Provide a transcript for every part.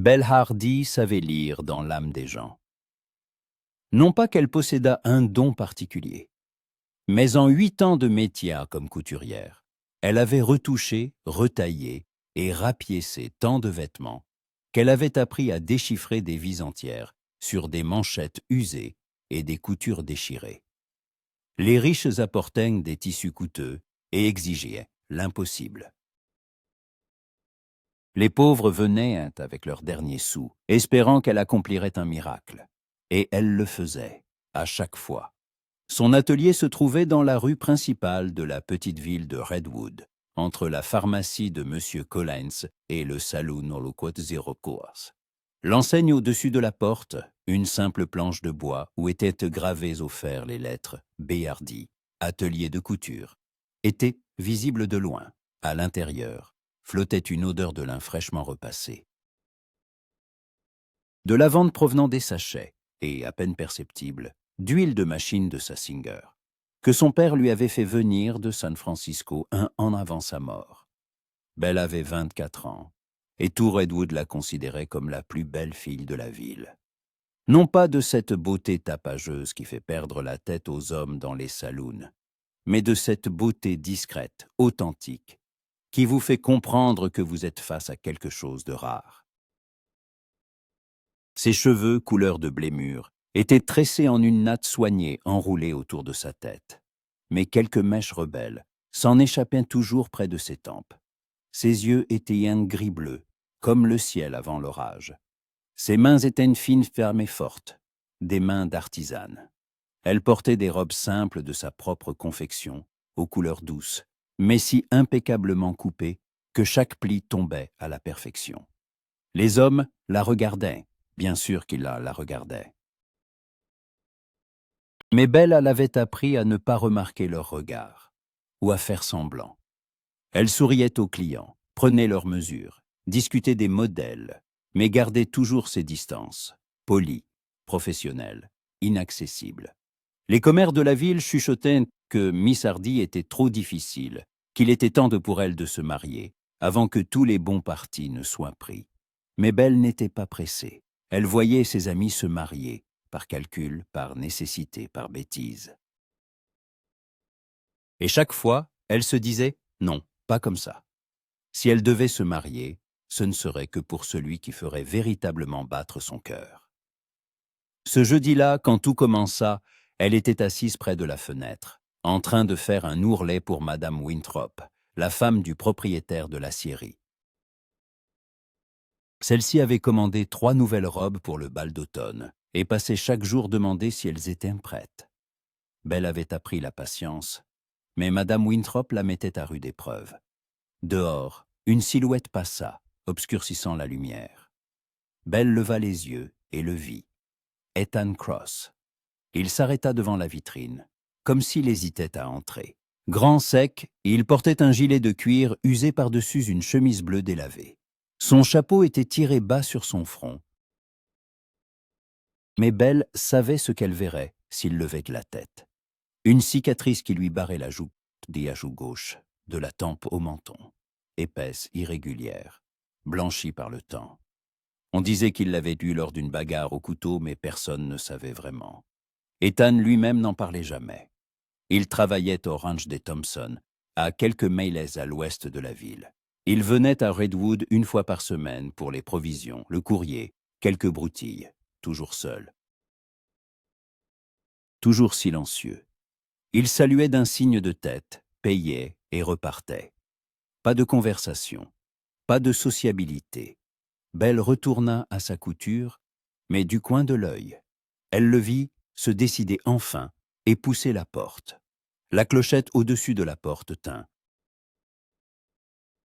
Belle Hardy savait lire dans l'âme des gens. Non pas qu'elle possédât un don particulier, mais en 8 ans de métier comme couturière, elle avait retouché, retaillé et rapiécé tant de vêtements qu'elle avait appris à déchiffrer des vies entières sur des manchettes usées et des coutures déchirées. Les riches apportaient des tissus coûteux et exigeaient l'impossible. Les pauvres venaient avec leurs derniers sous, espérant qu'elle accomplirait un miracle. Et elle le faisait, à chaque fois. Son atelier se trouvait dans la rue principale de la petite ville de Redwood, entre la pharmacie de M. Collins et le saloon Holocaust Zero Course. L'enseigne au-dessus de la porte, une simple planche de bois où étaient gravées au fer les lettres « Béardy, atelier de couture », était visible de loin. À l'intérieur, flottait une odeur de lin fraîchement repassé. De lavande provenant des sachets, et à peine perceptible, d'huile de machine de sa Singer, que son père lui avait fait venir de San Francisco un an avant sa mort. Belle avait 24 ans, et tout Redwood la considérait comme la plus belle fille de la ville. Non pas de cette beauté tapageuse qui fait perdre la tête aux hommes dans les saloons, mais de cette beauté discrète, authentique, qui vous fait comprendre que vous êtes face à quelque chose de rare. Ses cheveux, couleur de blé mûr, étaient tressés en une natte soignée enroulée autour de sa tête. Mais quelques mèches rebelles s'en échappaient toujours près de ses tempes. Ses yeux étaient un gris bleu, comme le ciel avant l'orage. Ses mains étaient fines, fermes et fortes, des mains d'artisane. Elle portait des robes simples de sa propre confection, aux couleurs douces, mais si impeccablement coupées que chaque pli tombait à la perfection. Les hommes la regardaient, bien sûr qu'ils la regardaient. Mais Belle l'avait appris à ne pas remarquer leurs regards, ou à faire semblant. Elle souriait aux clients, prenait leurs mesures, discutait des modèles, mais gardait toujours ses distances, polie, professionnelle, inaccessible. Les commères de la ville chuchotaient que Miss Hardy était trop difficile, qu'il était temps pour elle de se marier, avant que tous les bons partis ne soient pris. Mais Belle n'était pas pressée. Elle voyait ses amis se marier, par calcul, par nécessité, par bêtise. Et chaque fois, elle se disait « non, pas comme ça ». Si elle devait se marier, ce ne serait que pour celui qui ferait véritablement battre son cœur. Ce jeudi-là, quand tout commença, elle était assise près de la fenêtre, en train de faire un ourlet pour Madame Winthrop, la femme du propriétaire de l'aciérie. Celle-ci avait commandé 3 nouvelles robes pour le bal d'automne et passait chaque jour demander si elles étaient prêtes. Belle avait appris la patience, mais Madame Winthrop la mettait à rude épreuve. Dehors, une silhouette passa, obscurcissant la lumière. Belle leva les yeux et le vit. Ethan Cross. Il s'arrêta devant la vitrine, comme s'il hésitait à entrer. Grand sec, il portait un gilet de cuir usé par-dessus une chemise bleue délavée. Son chapeau était tiré bas sur son front. Mais Belle savait ce qu'elle verrait s'il levait la tête. Une cicatrice qui lui barrait la joue de la joue gauche, de la tempe au menton, épaisse, irrégulière, blanchie par le temps. On disait qu'il l'avait eue lors d'une bagarre au couteau, mais personne ne savait vraiment. Ethan lui-même n'en parlait jamais. Il travaillait au ranch des Thompson, à quelques milles à l'ouest de la ville. Il venait à Redwood 1 fois par semaine pour les provisions, le courrier, quelques broutilles, toujours seul. Toujours silencieux. Il saluait d'un signe de tête, payait et repartait. Pas de conversation, pas de sociabilité. Belle retourna à sa couture, mais du coin de l'œil. Elle le vit se décider enfin et pousser la porte. La clochette au-dessus de la porte tint.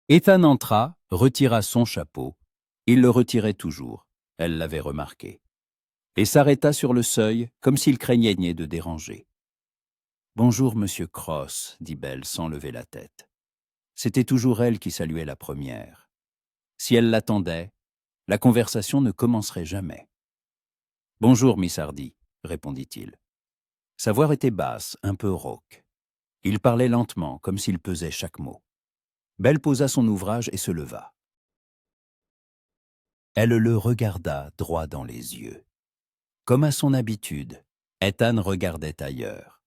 Ethan entra, retira son chapeau. Il le retirait toujours, elle l'avait remarqué. Et s'arrêta sur le seuil, comme s'il craignait de déranger. « Bonjour, monsieur Cross, dit Belle sans lever la tête. C'était toujours elle qui saluait la première. Si elle l'attendait, la conversation ne commencerait jamais. « Bonjour, Miss Hardy, répondit-il. Sa voix était basse, un peu rauque. Il parlait lentement, comme s'il pesait chaque mot. Belle posa son ouvrage et se leva. Elle le regarda droit dans les yeux. Comme à son habitude, Ethan regardait ailleurs.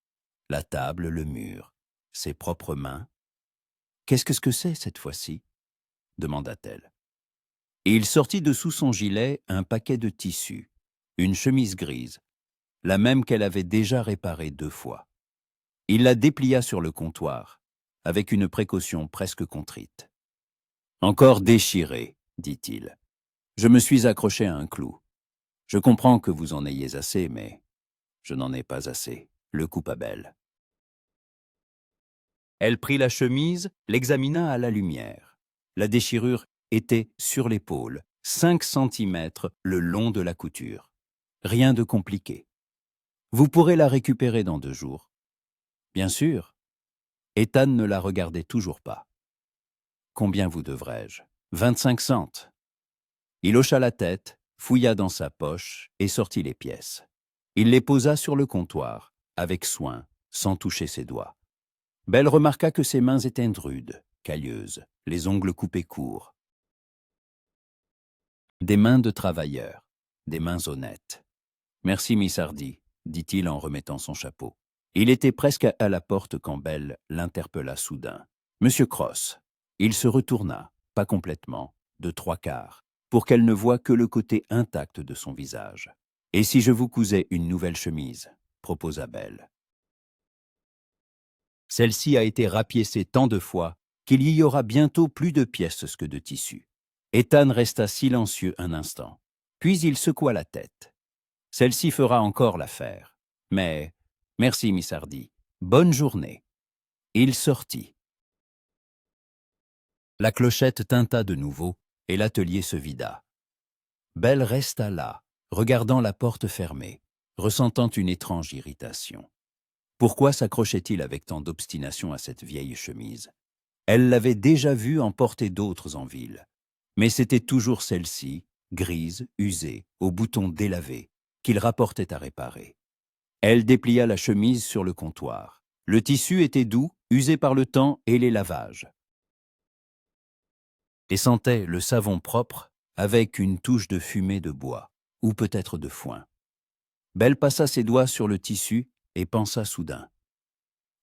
La table, le mur, ses propres mains. « Qu'est-ce que c'est cette fois-ci » demanda-t-elle. Et il sortit de sous son gilet un paquet de tissus, une chemise grise, la même qu'elle avait déjà réparée 2 fois. Il la déplia sur le comptoir, avec une précaution presque contrite. « Encore déchirée, dit-il. Je me suis accroché à un clou. Je comprends que vous en ayez assez, mais je n'en ai pas assez. » Le coupa Belle. Elle prit la chemise, l'examina à la lumière. La déchirure était sur l'épaule, 5 centimètres le long de la couture. Rien de compliqué. Vous pourrez la récupérer dans 2 jours. Bien sûr. Ethan ne la regardait toujours pas. Combien vous devrais-je ? 25 cents. Il hocha la tête, fouilla dans sa poche et sortit les pièces. Il les posa sur le comptoir, avec soin, sans toucher ses doigts. Belle remarqua que ses mains étaient rudes, calleuses, les ongles coupés courts. Des mains de travailleur, des mains honnêtes. « Merci, Miss Hardy, » dit-il en remettant son chapeau. Il était presque à la porte quand Belle l'interpella soudain. « Monsieur Cross !» Il se retourna, pas complètement, de 3/4, pour qu'elle ne voie que le côté intact de son visage. « Et si je vous cousais une nouvelle chemise ?» proposa Belle. Celle-ci a été rapiécée tant de fois qu'il y aura bientôt plus de pièces que de tissu. Ethan resta silencieux un instant, puis il secoua la tête. Celle-ci fera encore l'affaire. Mais, merci, Miss Hardy. Bonne journée. Il sortit. La clochette tinta de nouveau et l'atelier se vida. Belle resta là, regardant la porte fermée, ressentant une étrange irritation. Pourquoi s'accrochait-il avec tant d'obstination à cette vieille chemise? Elle l'avait déjà vue en porter d'autres en ville. Mais c'était toujours celle-ci, grise, usée, aux boutons délavés, qu'il rapportait à réparer. Elle déplia la chemise sur le comptoir. Le tissu était doux, usé par le temps et les lavages. Et sentait le savon propre avec une touche de fumée de bois, ou peut-être de foin. Belle passa ses doigts sur le tissu et pensa soudain.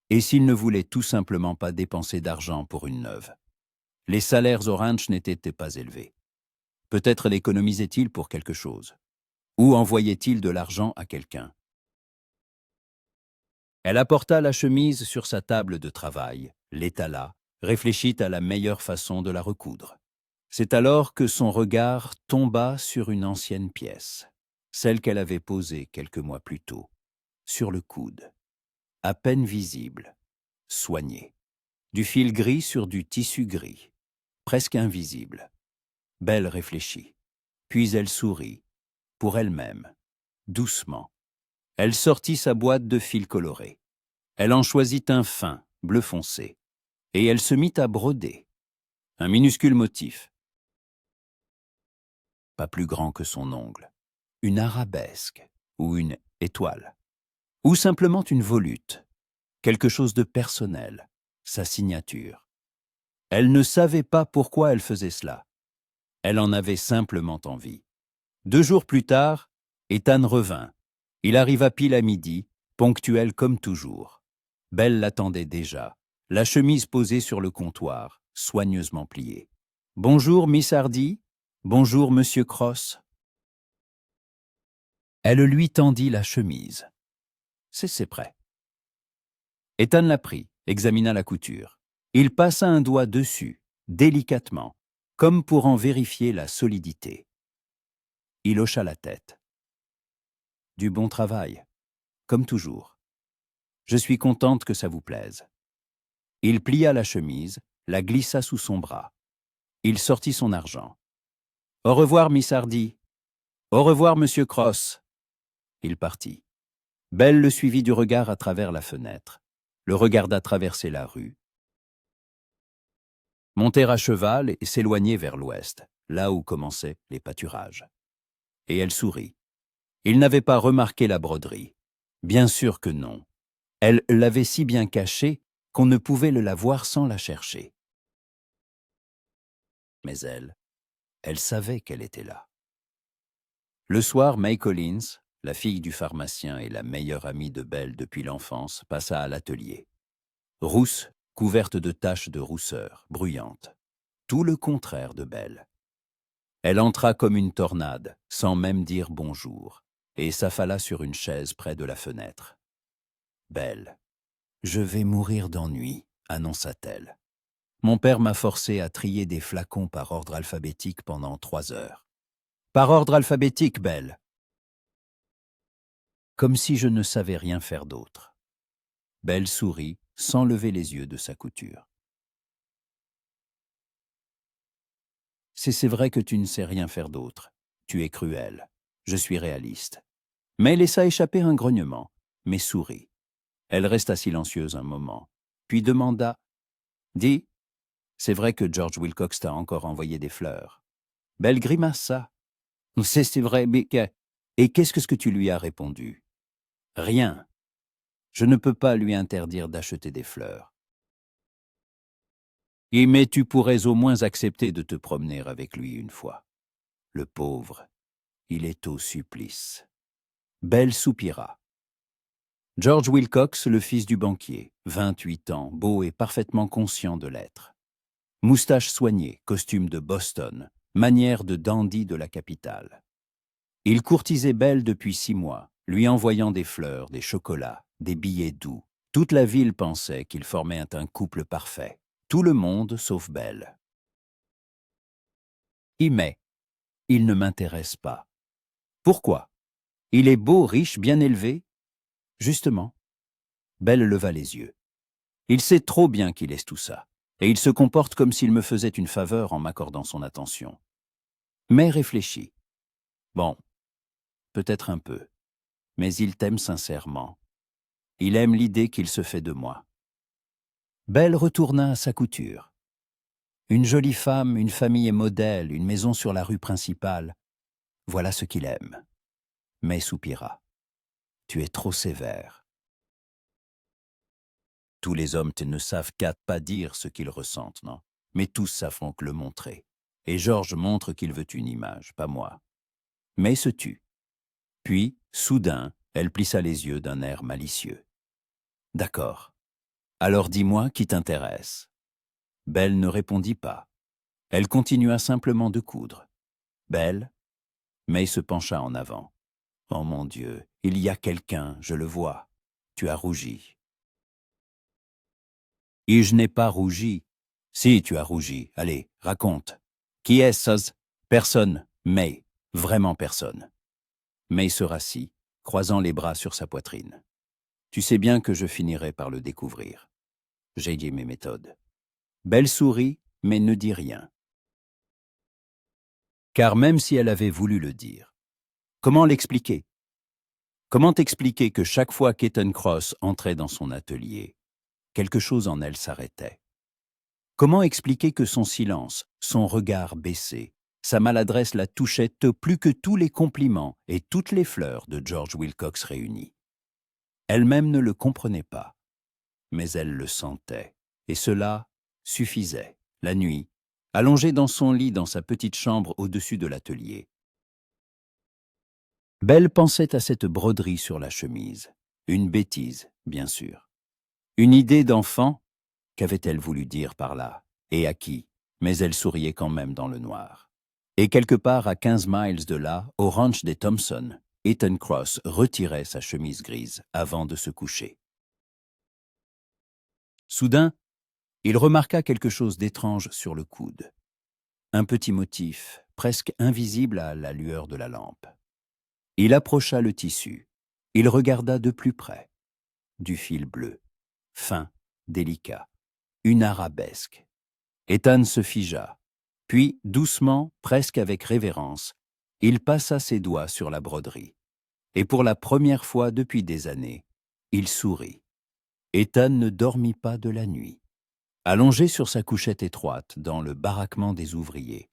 Et s'il ne voulait tout simplement pas dépenser d'argent pour une neuve? Les salaires au ranch n'étaient pas élevés. Peut-être l'économisait-il pour quelque chose. Ou envoyait-il de l'argent à quelqu'un? Elle apporta la chemise sur sa table de travail, l'étala, réfléchit à la meilleure façon de la recoudre. C'est alors que son regard tomba sur une ancienne pièce, celle qu'elle avait posée quelques mois plus tôt, sur le coude. À peine visible, soignée. Du fil gris sur du tissu gris, presque invisible. Belle réfléchit, puis elle sourit, pour elle-même, doucement. Elle sortit sa boîte de fils colorés. Elle en choisit un fin, bleu foncé, et elle se mit à broder. Un minuscule motif, pas plus grand que son ongle, une arabesque ou une étoile, ou simplement une volute, quelque chose de personnel, sa signature. Elle ne savait pas pourquoi elle faisait cela. Elle en avait simplement envie. 2 jours plus tard, Ethan revint. Il arriva pile à midi, ponctuel comme toujours. Belle l'attendait déjà, la chemise posée sur le comptoir, soigneusement pliée. « Bonjour, Miss Hardy. Bonjour, Monsieur Cross. » Elle lui tendit la chemise. « C'est prêt. » Ethan la prit, examina la couture. Il passa un doigt dessus, délicatement, comme pour en vérifier la solidité. Il hocha la tête. « Du bon travail, comme toujours. Je suis contente que ça vous plaise. » Il plia la chemise, la glissa sous son bras. Il sortit son argent. « Au revoir, Miss Hardy. Au revoir, Monsieur Cross. » Il partit. Belle le suivit du regard à travers la fenêtre, le regarda traverser la rue, monter à cheval et s'éloigner vers l'ouest, là où commençaient les pâturages. Et elle sourit. Il n'avait pas remarqué la broderie. Bien sûr que non. Elle l'avait si bien cachée qu'on ne pouvait le la voir sans la chercher. Mais elle savait qu'elle était là. Le soir, May Collins, la fille du pharmacien et la meilleure amie de Belle depuis l'enfance, passa à l'atelier. Rousse, couverte de taches de rousseur, bruyante. Tout le contraire de Belle. Elle entra comme une tornade, sans même dire bonjour, et s'affala sur une chaise près de la fenêtre. « Belle, je vais mourir d'ennui, » annonça-t-elle. « Mon père m'a forcé à trier des flacons par ordre alphabétique pendant 3 heures. »« Par ordre alphabétique, Belle !» Comme si je ne savais rien faire d'autre. Belle sourit, sans lever les yeux de sa couture. « C'est vrai que tu ne sais rien faire d'autre. Tu es cruel. Je suis réaliste. » Mais laissa échapper un grognement, mais sourit. Elle resta silencieuse un moment, puis demanda « Dis, c'est vrai que George Wilcox t'a encore envoyé des fleurs. » Belle grimaça. « C'est vrai, mais et qu'est-ce que tu lui as répondu? »« Rien. Je ne peux pas lui interdire d'acheter des fleurs. »« Mais tu pourrais au moins accepter de te promener avec lui une fois. Le pauvre, il est au supplice. » Belle soupira. George Wilcox, le fils du banquier, 28 ans, beau et parfaitement conscient de l'être. Moustache soignée, costume de Boston, manière de dandy de la capitale. Il courtisait Belle depuis 6 mois, lui envoyant des fleurs, des chocolats, des billets doux. Toute la ville pensait qu'ils formaient un couple parfait. Tout le monde sauf Belle. Mais il ne m'intéresse pas. Pourquoi? Il est beau, riche, bien élevé? Justement. Belle leva les yeux. Il sait trop bien qu'il est tout ça, et il se comporte comme s'il me faisait une faveur en m'accordant son attention. Mais réfléchis. Bon, peut-être un peu, mais il t'aime sincèrement. Il aime l'idée qu'il se fait de moi. Belle retourna à sa couture. Une jolie femme, une famille et modèle, une maison sur la rue principale. Voilà ce qu'il aime. Mais soupira. Tu es trop sévère. Tous les hommes ne savent qu'à pas dire ce qu'ils ressentent, non? Mais tous savent donc le montrer. Et Georges montre qu'il veut une image, pas moi. Mais se tut. Puis, soudain, elle plissa les yeux d'un air malicieux. D'accord. Alors dis-moi qui t'intéresse. Belle ne répondit pas. Elle continua simplement de coudre. Belle. May se pencha en avant. Oh mon Dieu, il y a quelqu'un, je le vois. Tu as rougi. Et je n'ai pas rougi. Si, tu as rougi. Allez, raconte. Qui est-ce? Personne. May. Vraiment personne. May se rassit, croisant les bras sur sa poitrine. Tu sais bien que je finirai par le découvrir. J'ai dit mes méthodes. Belle sourit, mais ne dit rien. Car même si elle avait voulu le dire, comment l'expliquer? Comment expliquer que chaque fois qu'Ethan Cross entrait dans son atelier, quelque chose en elle s'arrêtait? Comment expliquer que son silence, son regard baissé, sa maladresse la touchait plus que tous les compliments et toutes les fleurs de George Wilcox réunis? Elle-même ne le comprenait pas, mais elle le sentait, et cela suffisait, la nuit, allongée dans son lit dans sa petite chambre au-dessus de l'atelier. Belle pensait à cette broderie sur la chemise, une bêtise, bien sûr. Une idée d'enfant, qu'avait-elle voulu dire par là, et à qui? Mais elle souriait quand même dans le noir. Et quelque part à 15 miles de là, au ranch des Thompson, Ethan Cross retirait sa chemise grise avant de se coucher. Soudain, il remarqua quelque chose d'étrange sur le coude. Un petit motif, presque invisible à la lueur de la lampe. Il approcha le tissu. Il regarda de plus près. Du fil bleu, fin, délicat, une arabesque. Ethan se figea. Puis, doucement, presque avec révérence, il passa ses doigts sur la broderie. Et pour la première fois depuis des années, il sourit. Ethan ne dormit pas de la nuit. Allongé sur sa couchette étroite dans le baraquement des ouvriers.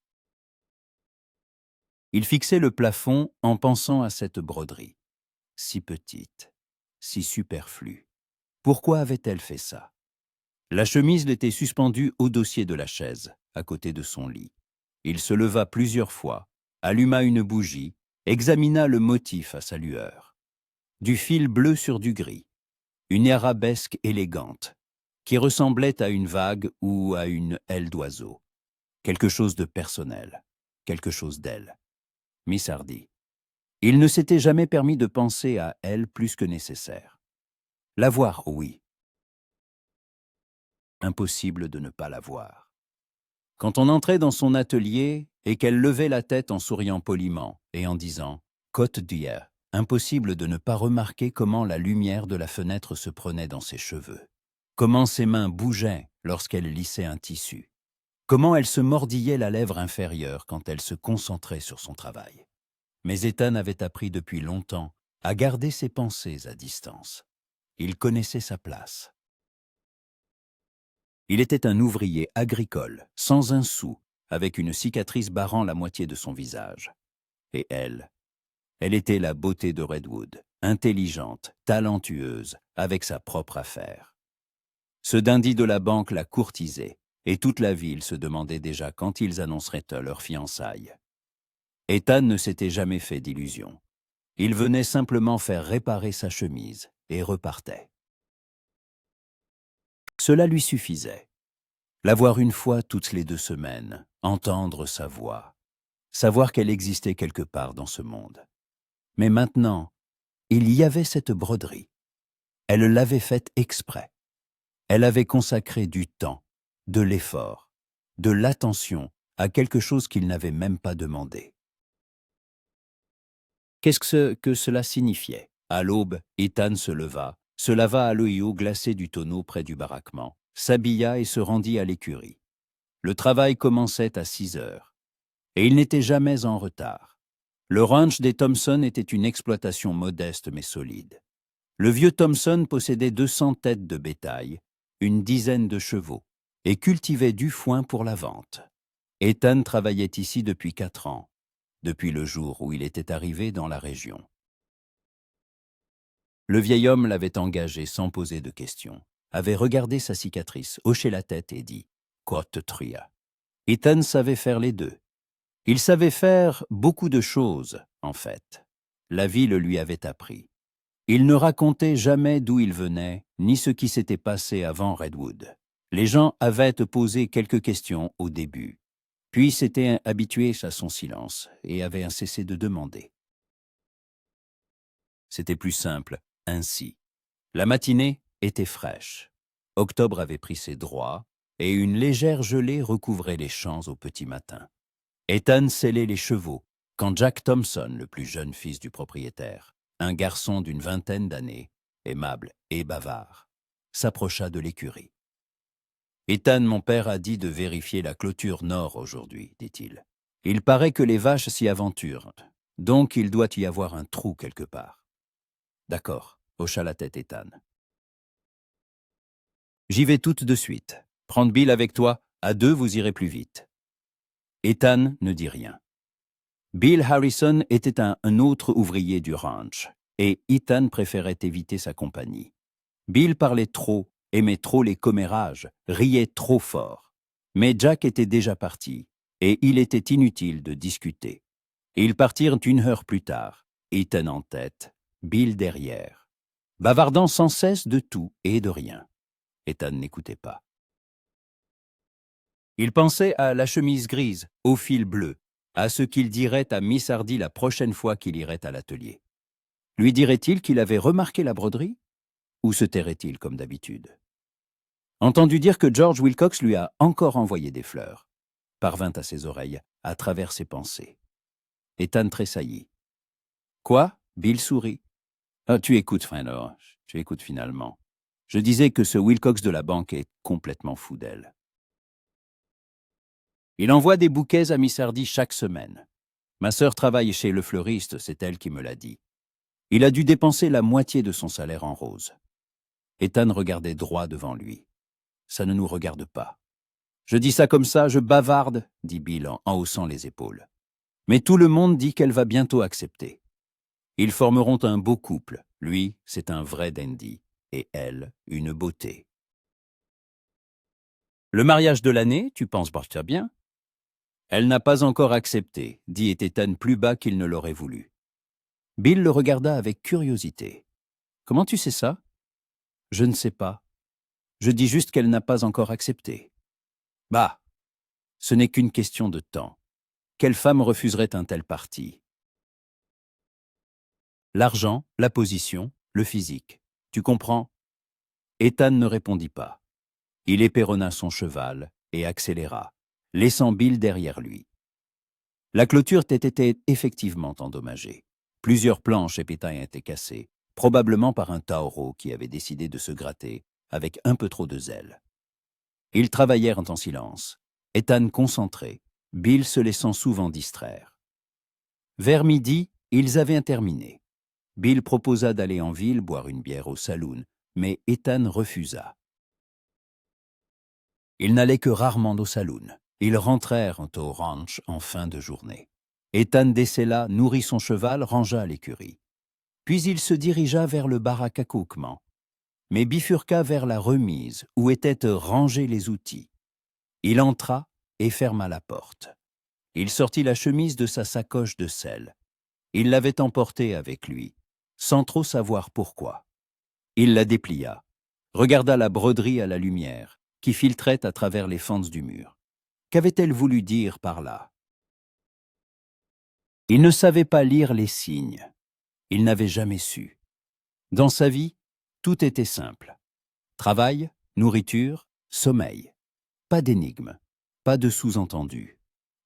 Il fixait le plafond en pensant à cette broderie. Si petite, si superflue. Pourquoi avait-elle fait ça? La chemise l'était suspendue au dossier de la chaise, à côté de son lit. Il se leva plusieurs fois, alluma une bougie, examina le motif à sa lueur. Du fil bleu sur du gris, une arabesque élégante, qui ressemblait à une vague ou à une aile d'oiseau. Quelque chose de personnel, quelque chose d'elle. Miss Hardy. Il ne s'était jamais permis de penser à elle plus que nécessaire. La voir, oui. Impossible de ne pas la voir. Quand on entrait dans son atelier et qu'elle levait la tête en souriant poliment et en disant « Côte d'hier », impossible de ne pas remarquer comment la lumière de la fenêtre se prenait dans ses cheveux, comment ses mains bougeaient lorsqu'elle lissait un tissu, comment elle se mordillait la lèvre inférieure quand elle se concentrait sur son travail. Mais Ethan avait appris depuis longtemps à garder ses pensées à distance. Il connaissait sa place. Il était un ouvrier agricole, sans un sou, avec une cicatrice barrant la moitié de son visage. Et elle était la beauté de Redwood, intelligente, talentueuse, avec sa propre affaire. Ce dandy de la banque la courtisait, et toute la ville se demandait déjà quand ils annonceraient leur fiançailles. Ethan ne s'était jamais fait d'illusions. Il venait simplement faire réparer sa chemise et repartait. Cela lui suffisait. La voir une fois toutes les 2 semaines, entendre sa voix, savoir qu'elle existait quelque part dans ce monde. Mais maintenant, il y avait cette broderie. Elle l'avait faite exprès. Elle avait consacré du temps, de l'effort, de l'attention à quelque chose qu'il n'avait même pas demandé. Qu'est-ce que cela signifiait? À l'aube, Ethan se leva, se lava à l'eau glacée du tonneau près du baraquement, s'habilla et se rendit à l'écurie. Le travail commençait à 6 heures. Et il n'était jamais en retard. Le ranch des Thompson était une exploitation modeste mais solide. Le vieux Thompson possédait 200 têtes de bétail, une dizaine de chevaux, et cultivait du foin pour la vente. Ethan travaillait ici depuis 4 ans, depuis le jour où il était arrivé dans la région. Le vieil homme l'avait engagé sans poser de questions, avait regardé sa cicatrice, hoché la tête et dit « Côte tria ». Ethan savait faire les deux. Il savait faire beaucoup de choses, en fait. La vie le lui avait appris. Il ne racontait jamais d'où il venait, ni ce qui s'était passé avant Redwood. Les gens avaient posé quelques questions au début, puis s'étaient habitués à son silence et avaient cessé de demander. C'était plus simple, ainsi. La matinée était fraîche. Octobre avait pris ses droits, et une légère gelée recouvrait les champs au petit matin. Ethan sellait les chevaux quand Jack Thompson, le plus jeune fils du propriétaire, un garçon d'une 20aine d'années, aimable et bavard, s'approcha de l'écurie. « Ethan, mon père a dit de vérifier la clôture nord aujourd'hui, dit-il. Il paraît que les vaches s'y aventurent, donc il doit y avoir un trou quelque part. » « D'accord, » hocha la tête Ethan. « J'y vais tout de suite. Prends Bill avec toi, à 2 vous irez plus vite. » Ethan ne dit rien. Bill Harrison était un autre ouvrier du ranch, et Ethan préférait éviter sa compagnie. Bill parlait trop, aimait trop les commérages, riait trop fort. Mais Jack était déjà parti, et il était inutile de discuter. Ils partirent 1 heure plus tard, Ethan en tête, Bill derrière, bavardant sans cesse de tout et de rien. Ethan n'écoutait pas. Il pensait à la chemise grise, au fil bleu, à ce qu'il dirait à Miss Hardy la prochaine fois qu'il irait à l'atelier. Lui dirait-il qu'il avait remarqué la broderie? Ou se tairait-il comme d'habitude? Entendu dire que George Wilcox lui a encore envoyé des fleurs, parvint à ses oreilles, à travers ses pensées. Ethan tressaillit. Quoi? Bill sourit. Ah, tu écoutes, Fenner, tu écoutes finalement. Je disais que ce Wilcox de la banque est complètement fou d'elle. Il envoie des bouquets à Miss Hardy chaque semaine. Ma sœur travaille chez le fleuriste, c'est elle qui me l'a dit. Il a dû dépenser la moitié de son salaire en roses. Ethan regardait droit devant lui. Ça ne nous regarde pas. Je dis ça comme ça, je bavarde, dit Bill en haussant les épaules. Mais tout le monde dit qu'elle va bientôt accepter. Ils formeront un beau couple. Lui, c'est un vrai dandy. Et elle, une beauté. Le mariage de l'année, tu penses partir bien? Elle n'a pas encore accepté, dit Ethan plus bas qu'il ne l'aurait voulu. Bill le regarda avec curiosité. « Comment tu sais ça ?»« Je ne sais pas. Je dis juste qu'elle n'a pas encore accepté. »« Bah, ce n'est qu'une question de temps. Quelle femme refuserait un tel parti ?» L'argent, la position, le physique. Tu comprends? Ethan ne répondit pas. Il éperonna son cheval et accéléra, laissant Bill derrière lui. La clôture était effectivement endommagée. Plusieurs planches et pétales étaient cassées, probablement par un taureau qui avait décidé de se gratter avec un peu trop de zèle. Ils travaillèrent en silence, Ethan concentré, Bill se laissant souvent distraire. Vers midi, ils avaient terminé. Bill proposa d'aller en ville boire une bière au saloon, mais Ethan refusa. Ils n'allaient que rarement au saloon. Ils rentrèrent au ranch en fin de journée. Ethan décella, nourrit son cheval, rangea l'écurie. Puis il se dirigea vers le baraque à caulquement, mais bifurqua vers la remise où étaient rangés les outils. Il entra et ferma la porte. Il sortit la chemise de sa sacoche de sel. Il l'avait emportée avec lui, sans trop savoir pourquoi. Il la déplia, regarda la broderie à la lumière, qui filtrait à travers les fentes du mur. Qu'avait-elle voulu dire par là? Il ne savait pas lire les signes. Il n'avait jamais su. Dans sa vie, tout était simple. Travail, nourriture, sommeil. Pas d'énigmes, pas de sous-entendus.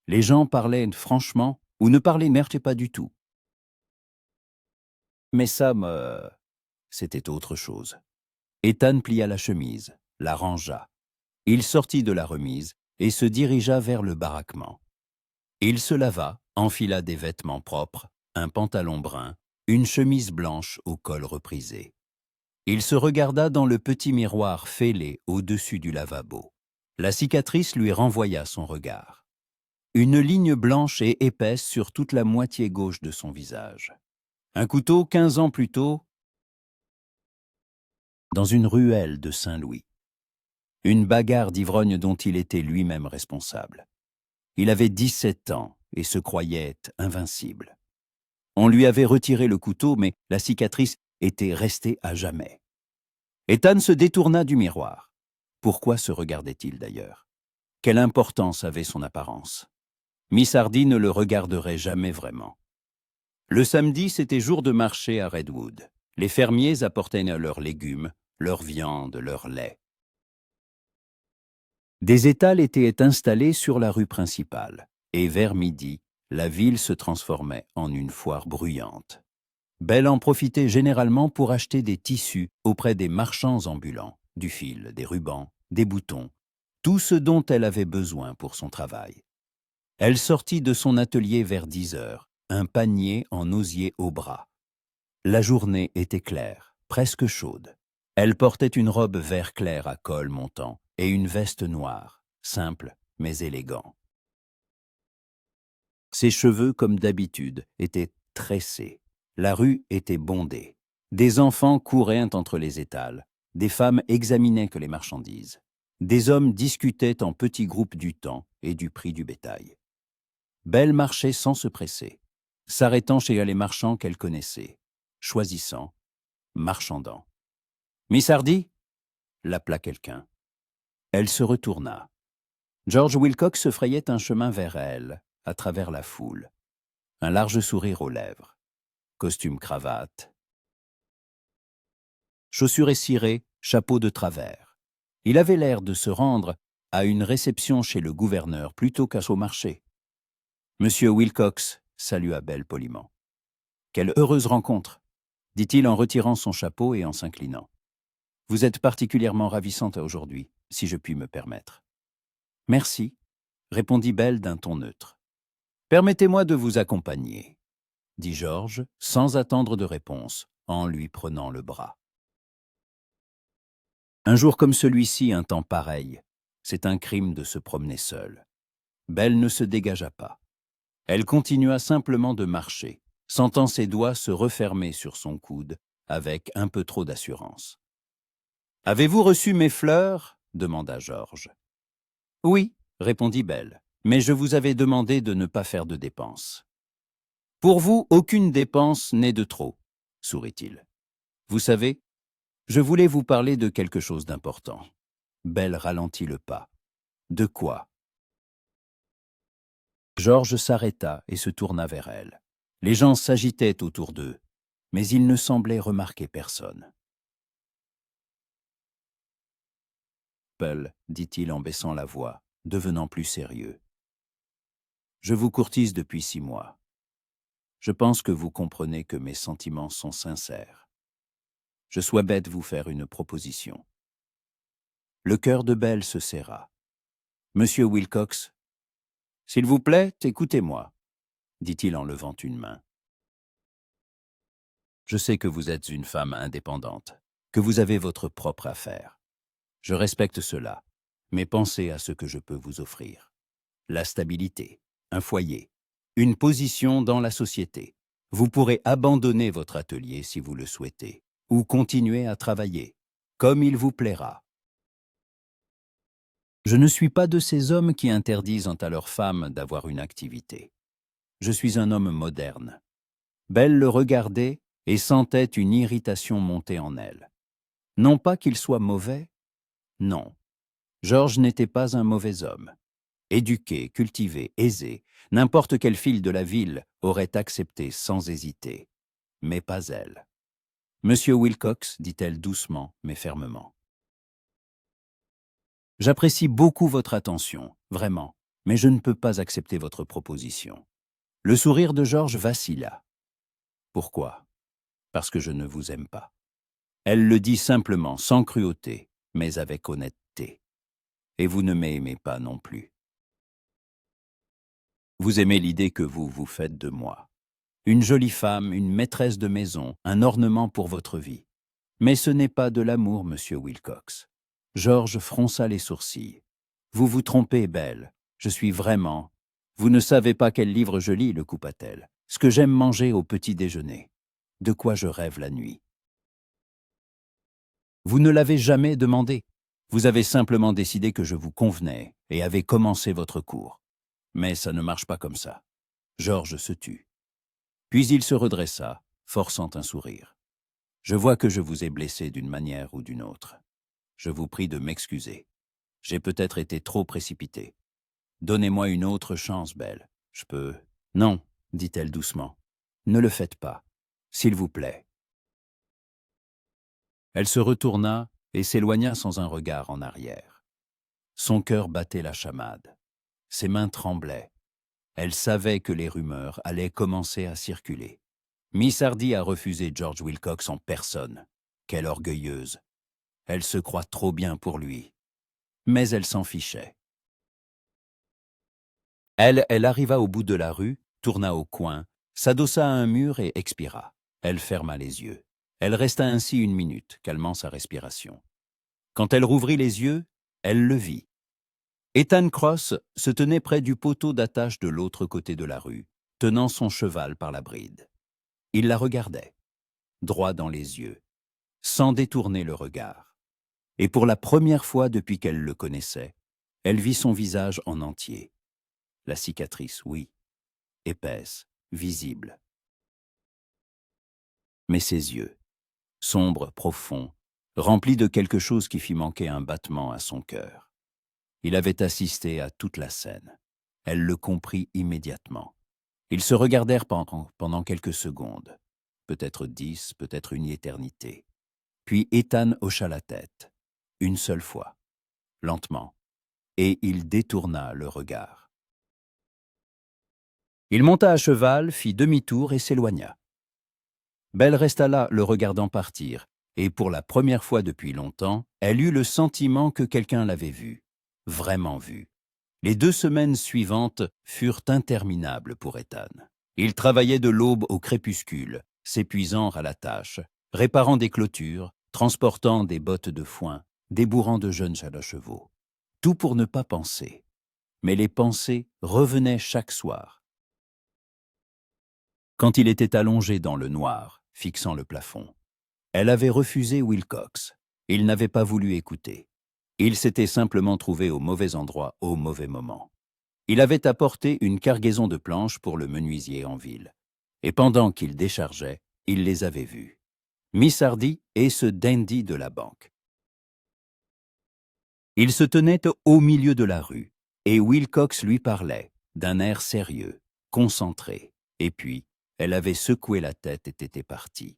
Les gens parlaient franchement ou ne parlaient merde pas du tout. Mais ça c'était autre chose. Ethan plia la chemise, la rangea. Il sortit de la remise et se dirigea vers le baraquement. Il se lava, enfila des vêtements propres, un pantalon brun, une chemise blanche au col reprisé. Il se regarda dans le petit miroir fêlé au-dessus du lavabo. La cicatrice lui renvoya son regard. Une ligne blanche et épaisse sur toute la moitié gauche de son visage. Un couteau 15 ans plus tôt, dans une ruelle de Saint-Louis. Une bagarre d'ivrogne dont il était lui-même responsable. Il avait 17 ans et se croyait invincible. On lui avait retiré le couteau, mais la cicatrice était restée à jamais. Ethan se détourna du miroir. Pourquoi se regardait-il d'ailleurs? Quelle importance avait son apparence? Miss Hardy ne le regarderait jamais vraiment. Le samedi, c'était jour de marché à Redwood. Les fermiers apportaient leurs légumes, leur viande, leur lait. Des étals étaient installés sur la rue principale, et vers midi, la ville se transformait en une foire bruyante. Belle en profitait généralement pour acheter des tissus auprès des marchands ambulants, du fil, des rubans, des boutons, tout ce dont elle avait besoin pour son travail. Elle sortit de son atelier vers 10 heures, un panier en osier au bras. La journée était claire, presque chaude. Elle portait une robe vert clair à col montant et une veste noire, simple mais élégant. Ses cheveux, comme d'habitude, étaient tressés. La rue était bondée. Des enfants couraient entre les étals. Des femmes examinaient que les marchandises. Des hommes discutaient en petits groupes du temps et du prix du bétail. Belle marchait sans se presser, s'arrêtant chez les marchands qu'elle connaissait, choisissant, marchandant. « Miss Hardy » l'appela quelqu'un. Elle se retourna. George Wilcox se frayait un chemin vers elle, à travers la foule. Un large sourire aux lèvres. Costume-cravate. Chaussures cirées, chapeau de travers. Il avait l'air de se rendre à une réception chez le gouverneur plutôt qu'à son marché. « Monsieur Wilcox » salua Belle poliment. « Quelle heureuse rencontre !» dit-il en retirant son chapeau et en s'inclinant. « Vous êtes particulièrement ravissante aujourd'hui, si je puis me permettre. »« Merci » répondit Belle d'un ton neutre. « Permettez-moi de vous accompagner » dit Georges, sans attendre de réponse, en lui prenant le bras. Un jour comme celui-ci, un temps pareil, c'est un crime de se promener seul. Belle ne se dégagea pas. Elle continua simplement de marcher, sentant ses doigts se refermer sur son coude avec un peu trop d'assurance. « Avez-vous reçu mes fleurs ?» demanda Georges. « Oui, » répondit Belle, « mais je vous avais demandé de ne pas faire de dépenses. » Pour vous, aucune dépense n'est de trop, sourit-il. Vous savez, je voulais vous parler de quelque chose d'important. Belle ralentit le pas. De quoi? Georges s'arrêta et se tourna vers elle. Les gens s'agitaient autour d'eux, mais il ne semblait remarquer personne. Peul, dit-il en baissant la voix, devenant plus sérieux. Je vous courtise depuis 6 mois. Je pense que vous comprenez que mes sentiments sont sincères. Je souhaite vous faire une proposition. Le cœur de Belle se serra. Monsieur Wilcox, s'il vous plaît, écoutez-moi, dit-il en levant une main. Je sais que vous êtes une femme indépendante, que vous avez votre propre affaire. Je respecte cela, mais pensez à ce que je peux vous offrir. La stabilité, un foyer, une position dans la société. Vous pourrez abandonner votre atelier si vous le souhaitez, ou continuer à travailler, comme il vous plaira. Je ne suis pas de ces hommes qui interdisent à leurs femmes d'avoir une activité. Je suis un homme moderne. Belle le regardait et sentait une irritation monter en elle. Non pas qu'il soit mauvais, non. Georges n'était pas un mauvais homme. Éduqué, cultivé, aisé, n'importe quelle fille de la ville aurait accepté sans hésiter. Mais pas elle. Monsieur Wilcox, dit-elle doucement mais fermement. J'apprécie beaucoup votre attention, vraiment, mais je ne peux pas accepter votre proposition. Le sourire de Georges vacilla. Pourquoi? Parce que je ne vous aime pas. Elle le dit simplement, sans cruauté, mais avec honnêteté. Et vous ne m'aimez pas non plus. Vous aimez l'idée que vous vous faites de moi. Une jolie femme, une maîtresse de maison, un ornement pour votre vie. Mais ce n'est pas de l'amour, monsieur Wilcox. Georges fronça les sourcils. Vous vous trompez, Belle. Je suis vraiment... Vous ne savez pas quel livre je lis, le coupa-t-elle. Ce que j'aime manger au petit déjeuner. De quoi je rêve la nuit. Vous ne l'avez jamais demandé. Vous avez simplement décidé que je vous convenais et avez commencé votre cours. Mais ça ne marche pas comme ça. Georges se tut. Puis il se redressa, forçant un sourire. Je vois que je vous ai blessé d'une manière ou d'une autre. Je vous prie de m'excuser. J'ai peut-être été trop précipité. Donnez-moi une autre chance, Belle. Je peux... Non, dit-elle doucement. Ne le faites pas. S'il vous plaît. Elle se retourna et s'éloigna sans un regard en arrière. Son cœur battait la chamade. Ses mains tremblaient. Elle savait que les rumeurs allaient commencer à circuler. Miss Hardy a refusé George Wilcox en personne. Quelle orgueilleuse. Elle se croit trop bien pour lui. Mais elle s'en fichait. Elle arriva au bout de la rue, tourna au coin, s'adossa à un mur et expira. Elle ferma les yeux. Elle resta ainsi 1 minute, calmant sa respiration. Quand elle rouvrit les yeux, elle le vit. Ethan Cross se tenait près du poteau d'attache de l'autre côté de la rue, tenant son cheval par la bride. Il la regardait, droit dans les yeux, sans détourner le regard. Et pour la première fois depuis qu'elle le connaissait, elle vit son visage en entier. La cicatrice, oui, épaisse, visible. Mais ses yeux, sombres, profonds, remplis de quelque chose qui fit manquer un battement à son cœur. Il avait assisté à toute la scène. Elle le comprit immédiatement. Ils se regardèrent pendant quelques secondes, peut-être 10, peut-être une éternité. Puis Ethan hocha la tête, une seule fois, lentement, et il détourna le regard. Il monta à cheval, fit demi-tour et s'éloigna. Belle resta là, le regardant partir, et pour la première fois depuis longtemps, elle eut le sentiment que quelqu'un l'avait vue, vraiment vue. Les 2 semaines suivantes furent interminables pour Ethan. Il travaillait de l'aube au crépuscule, s'épuisant à la tâche, réparant des clôtures, transportant des bottes de foin, débourrant de jeunes chevaux. Tout pour ne pas penser. Mais les pensées revenaient chaque soir. Quand il était allongé dans le noir, fixant le plafond, elle avait refusé Wilcox. Il n'avait pas voulu écouter. Il s'était simplement trouvé au mauvais endroit au mauvais moment. Il avait apporté une cargaison de planches pour le menuisier en ville. Et pendant qu'il déchargeait, il les avait vus. Miss Hardy et ce dandy de la banque. Il se tenait au milieu de la rue, et Wilcox lui parlait, d'un air sérieux, concentré, et puis elle avait secoué la tête et était partie.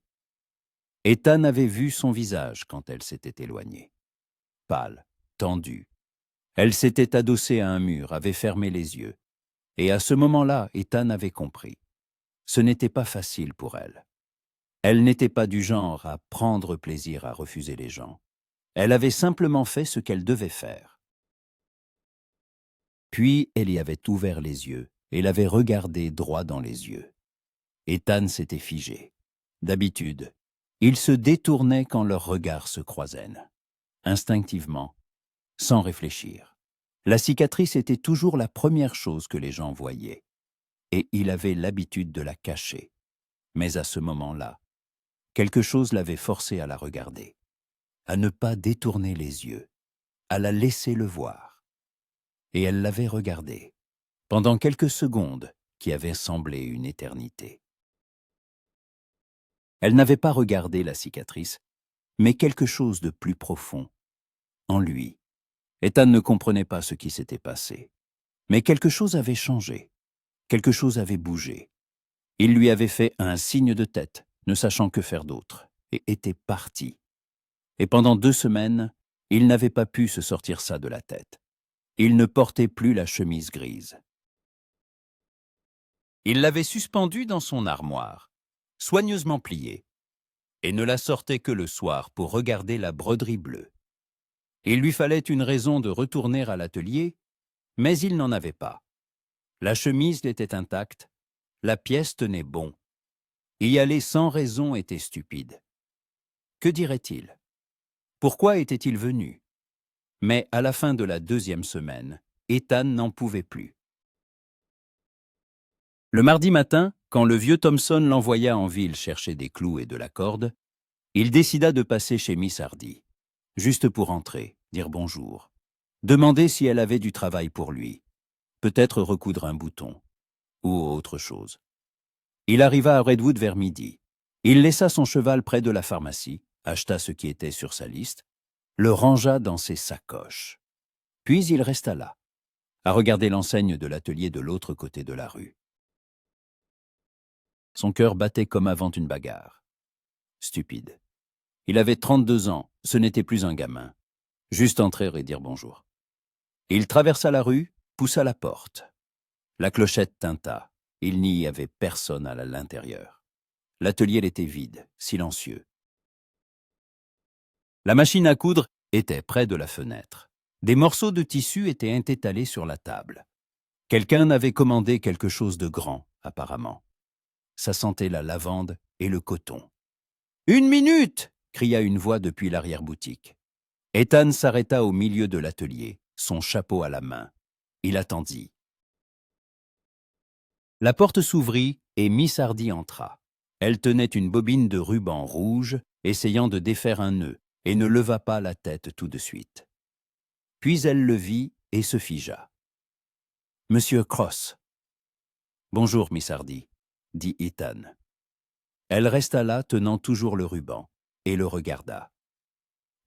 Ethan avait vu son visage quand elle s'était éloignée. Pâle, tendue. Elle s'était adossée à un mur, avait fermé les yeux. Et à ce moment-là, Ethan avait compris. Ce n'était pas facile pour elle. Elle n'était pas du genre à prendre plaisir à refuser les gens. Elle avait simplement fait ce qu'elle devait faire. Puis elle y avait ouvert les yeux et l'avait regardé droit dans les yeux. Ethan s'était figé. D'habitude, ils se détournaient quand leurs regards se croisaient. Instinctivement, sans réfléchir. La cicatrice était toujours la première chose que les gens voyaient, et il avait l'habitude de la cacher. Mais à ce moment-là, quelque chose l'avait forcé à la regarder, à ne pas détourner les yeux, à la laisser le voir. Et elle l'avait regardé, pendant quelques secondes qui avaient semblé une éternité. Elle n'avait pas regardé la cicatrice, mais quelque chose de plus profond, en lui. Ethan ne comprenait pas ce qui s'était passé, mais quelque chose avait changé, quelque chose avait bougé. Il lui avait fait un signe de tête, ne sachant que faire d'autre, et était parti. Et pendant 2 semaines, il n'avait pas pu se sortir ça de la tête. Il ne portait plus la chemise grise. Il l'avait suspendue dans son armoire, soigneusement pliée, et ne la sortait que le soir pour regarder la broderie bleue. Il lui fallait une raison de retourner à l'atelier, mais il n'en avait pas. La chemise était intacte, la pièce tenait bon. Y aller sans raison était stupide. Que dirait-il? Pourquoi était-il venu? Mais à la fin de la 2e semaine, Ethan n'en pouvait plus. Le mardi matin, quand le vieux Thompson l'envoya en ville chercher des clous et de la corde, il décida de passer chez Miss Hardy, juste pour entrer, dire bonjour, demander si elle avait du travail pour lui, peut-être recoudre un bouton, ou autre chose. Il arriva à Redwood vers midi. Il laissa son cheval près de la pharmacie, acheta ce qui était sur sa liste, le rangea dans ses sacoches. Puis il resta là, à regarder l'enseigne de l'atelier de l'autre côté de la rue. Son cœur battait comme avant une bagarre. Stupide. Il avait 32 ans, ce n'était plus un gamin. Juste entrer et dire bonjour. Il traversa la rue, poussa la porte. La clochette tinta. Il n'y avait personne à l'intérieur. L'atelier était vide, silencieux. La machine à coudre était près de la fenêtre. Des morceaux de tissu étaient étalés sur la table. Quelqu'un avait commandé quelque chose de grand, apparemment. Ça sentait la lavande et le coton. « 1 minute !» cria une voix depuis l'arrière-boutique. Ethan s'arrêta au milieu de l'atelier, son chapeau à la main. Il attendit. La porte s'ouvrit et Miss Hardy entra. Elle tenait une bobine de ruban rouge, essayant de défaire un nœud, et ne leva pas la tête tout de suite. Puis elle le vit et se figea. « Monsieur Cross. »« Bonjour, Miss Hardy, » dit Ethan. Elle resta là, tenant toujours le ruban, et le regarda.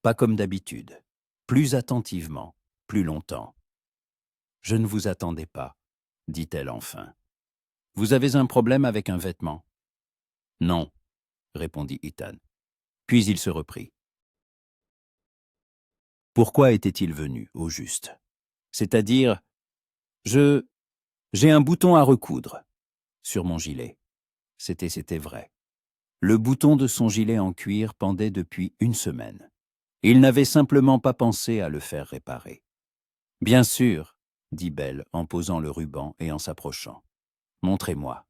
Pas comme d'habitude, plus attentivement, plus longtemps. « Je ne vous attendais pas, » dit-elle enfin. « Vous avez un problème avec un vêtement ?»« Non, » répondit Ethan. Puis il se reprit. Pourquoi était-il venu, au juste? C'est-à-dire, j'ai un bouton à recoudre sur mon gilet. C'était vrai. Le bouton de son gilet en cuir pendait depuis 1 semaine. Il n'avait simplement pas pensé à le faire réparer. « Bien sûr, » dit Belle en posant le ruban et en s'approchant. « Montrez-moi. »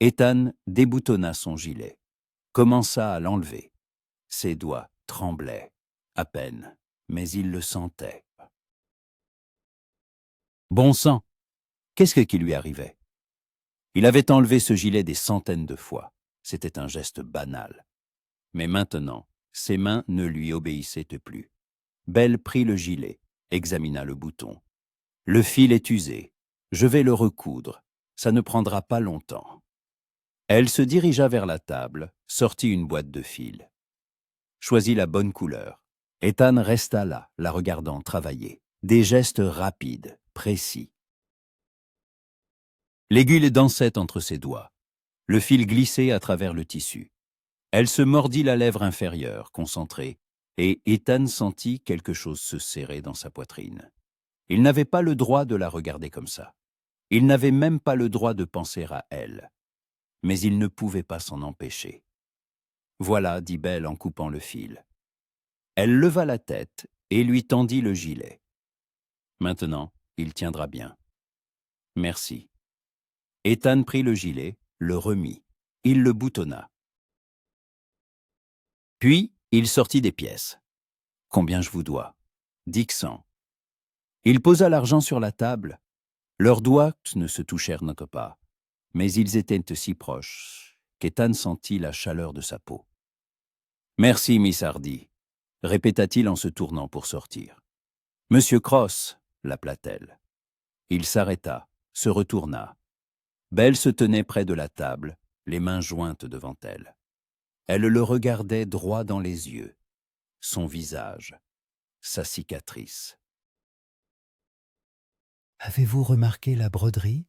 Ethan déboutonna son gilet, commença à l'enlever. Ses doigts tremblaient, à peine, mais il le sentait. Bon sang! Qu'est-ce qui lui arrivait? Il avait enlevé ce gilet des centaines de fois. C'était un geste banal. Mais maintenant, ses mains ne lui obéissaient plus. Belle prit le gilet, examina le bouton. Le fil est usé. Je vais le recoudre. Ça ne prendra pas longtemps. Elle se dirigea vers la table, sortit une boîte de fils. Choisit la bonne couleur. Ethan resta là, la regardant travailler. Des gestes rapides, précis. L'aiguille dansait entre ses doigts. Le fil glissait à travers le tissu. Elle se mordit la lèvre inférieure, concentrée, et Ethan sentit quelque chose se serrer dans sa poitrine. Il n'avait pas le droit de la regarder comme ça. Il n'avait même pas le droit de penser à elle. Mais il ne pouvait pas s'en empêcher. « Voilà, dit Belle en coupant le fil. » Elle leva la tête et lui tendit le gilet. « Maintenant, il tiendra bien. »« Merci. » Ethan prit le gilet, le remit. Il le boutonna. Puis, il sortit des pièces. « Combien je vous dois ?»« 10 cents. » Il posa l'argent sur la table. Leurs doigts ne se touchèrent donc pas, mais ils étaient si proches qu'Ethan sentit la chaleur de sa peau. « Merci, Miss Hardy, » répéta-t-il en se tournant pour sortir. « Monsieur Cross, » l'appela-t-elle. Il s'arrêta, se retourna. Belle se tenait près de la table, les mains jointes devant elle. Elle le regardait droit dans les yeux, son visage, sa cicatrice. « Avez-vous remarqué la broderie ?»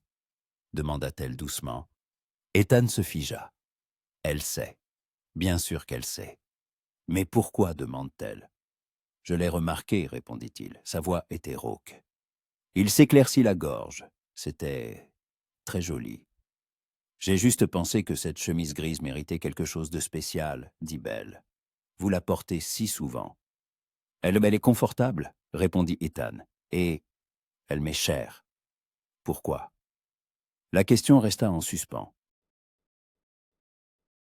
demanda-t-elle doucement. Ethan se figea. Elle sait. Bien sûr qu'elle sait. Mais pourquoi demande-t-elle? Je l'ai remarqué, répondit-il. Sa voix était rauque. Il s'éclaircit la gorge. C'était très joli. J'ai juste pensé que cette chemise grise méritait quelque chose de spécial, dit Belle. Vous la portez si souvent. Elle est confortable, répondit Ethan. Et elle m'est chère. Pourquoi? La question resta en suspens.